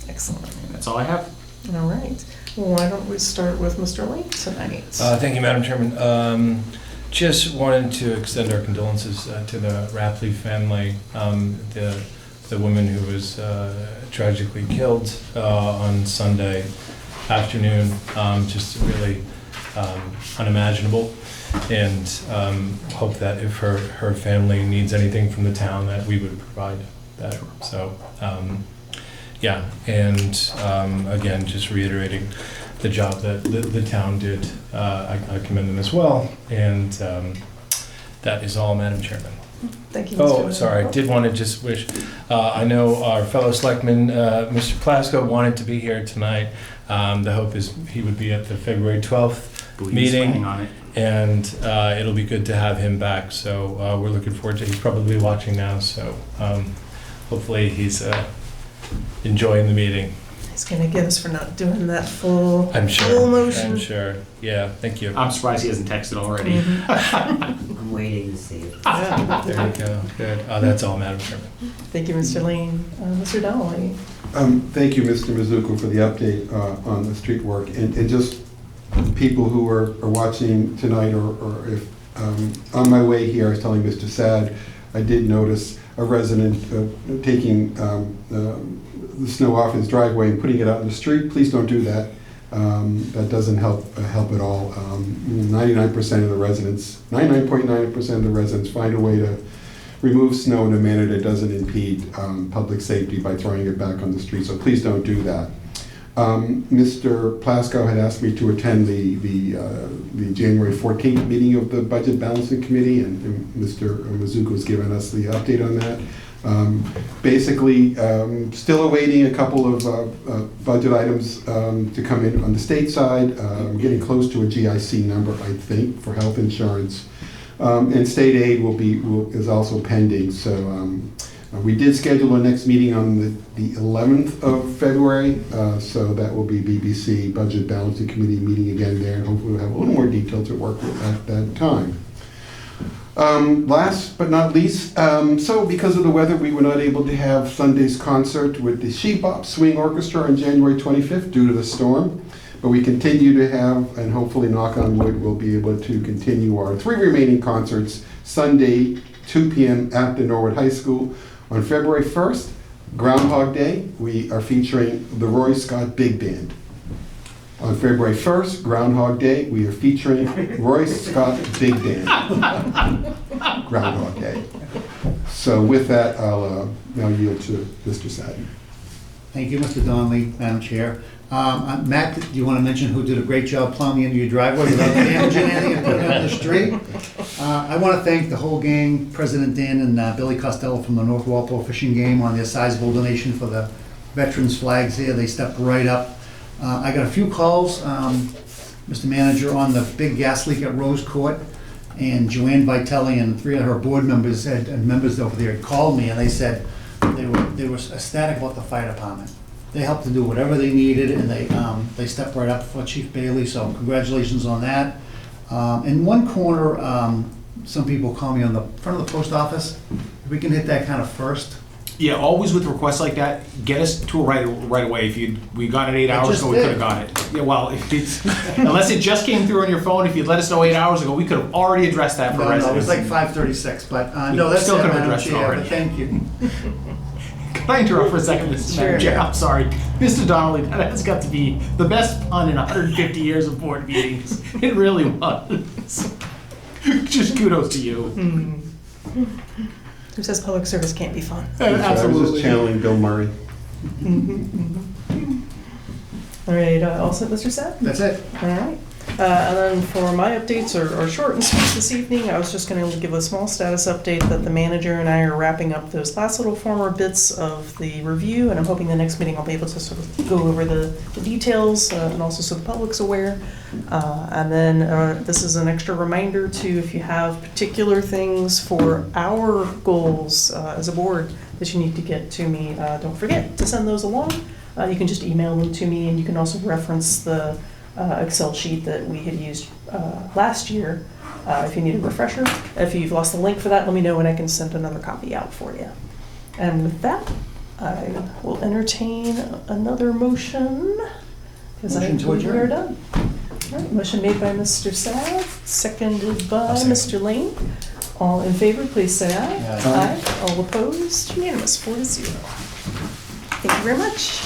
Excellent. And that's all I have. All right. Well, why don't we start with Mr. Lane tonight? Thank you, Madam Chairman. Just wanted to extend our condolences to the Rapley family, the woman who was tragically killed on Sunday afternoon. Just really unimaginable, and hope that if her family needs anything from the town, that we would provide that. So. Yeah, and again, just reiterating the job that the town did. I commend them as well, and that is all, Madam Chairman. Thank you, Mr. Oh, sorry, I did want to just wish, I know our fellow selectman, Mr. Plasko, wanted to be here tonight. The hope is he would be at the February 12th meeting, On it. and it'll be good to have him back, so we're looking forward to, he's probably watching now, so hopefully he's enjoying the meeting. He's going to get us for not doing that full, I'm sure. full motion. I'm sure. Yeah, thank you. I'm surprised he hasn't texted already. I'm waiting to see. There you go. Good. That's all, Madam Chairman. Thank you, Mr. Lane. Mr. Donnelly. Thank you, Mr. Mizuko, for the update on the street work. And just people who are watching tonight, or if on my way here, I was telling Mr. Sad, I did notice a resident taking the snow off his driveway and putting it out in the street. Please don't do that. That doesn't help at all. 99% of the residents, 99.9% of the residents find a way to remove snow in a manner that doesn't impede public safety by throwing it back on the street. So please don't do that. Mr. Plasko had asked me to attend the January 14th meeting of the Budget Balancing Committee, and Mr. Mizuko has given us the update on that. Basically, still awaiting a couple of budget items to come in on the state side. We're getting close to a GIC number, I think, for health insurance. And state aid is also pending. So we did schedule our next meeting on the 11th of February. So that will be BBC Budget Balancing Committee meeting again there, and hopefully we'll have a little more detail to work with at that time. Last but not least, so because of the weather, we were not able to have Sunday's concert with the Shebop Swing Orchestra on January 25th due to the storm. But we continue to have, and hopefully, knock on wood, we'll be able to continue our 3 remaining concerts Sunday, 2 p.m. at the Norwood High School. On February 1st, Groundhog Day, we are featuring the Roy Scott Big Band. On February 1st, Groundhog Day, we are featuring Roy Scott Big Band. Groundhog Day. So with that, I'll now yield to Mr. Sadden. Thank you, Mr. Donnelly, Madam Chair. Matt, do you want to mention who did a great job plowing into your driveway without damaging anything and putting it on the street? I want to thank the whole gang, President Dan and Billy Costello from the North Walpole Fishing Game on their sizable donation for the veterans flags here. They stepped right up. I got a few calls Mr. Manager, on the big gas leak at Rose Court. And Joanne Vitelli and 3 of her board members and members over there had called me, and they said they were ecstatic about the fire department. They helped to do whatever they needed, and they stepped right up for Chief Bailey, so congratulations on that. In one corner, some people call me on the front of the post office. If we can hit that kind of first. Yeah, always with requests like that, get us to it right away. If we got it 8 hours just ago, we did. could have got it. Yeah, well, if it's, unless it just came through on your phone, if you'd let us know 8 hours ago, we could have already addressed that for No, residents. it was like 5:36, but no, that's it, Still could have Madam addressed it Chair, already. but thank you. Can I interrupt for a second, Mr. Madam Chair? I'm sorry. Mr. Donnelly, that has got to be the best pun in 150 years of board meetings. It really was. Just kudos to you. Who says public service can't be fun? I was Absolutely. just channeling Bill Murray. All right, all set, Mr. Sapp? That's it. All right. And then for my updates are short and sweet this evening. I was just going to give a small status update that the manager and I are wrapping up those last little former bits of the review, and I'm hoping the next meeting I'll be able to sort of go over the details and also so the public's aware. And then this is an extra reminder to, if you have particular things for our goals as a board that you need to get to me, don't forget to send those along. You can just email them to me, and you can also reference the Excel sheet that we had used last year if you need a refresher. If you've lost the link for that, let me know and I can send another copy out for you. And with that, I will entertain another motion. Because I Motion to believe we are adjourn. done. All right, motion made by Mr. Sav, seconded by second. Mr. Lane. All in favor, please say aye. Aye. All opposed, unanimous, 4-0. Thank you very much.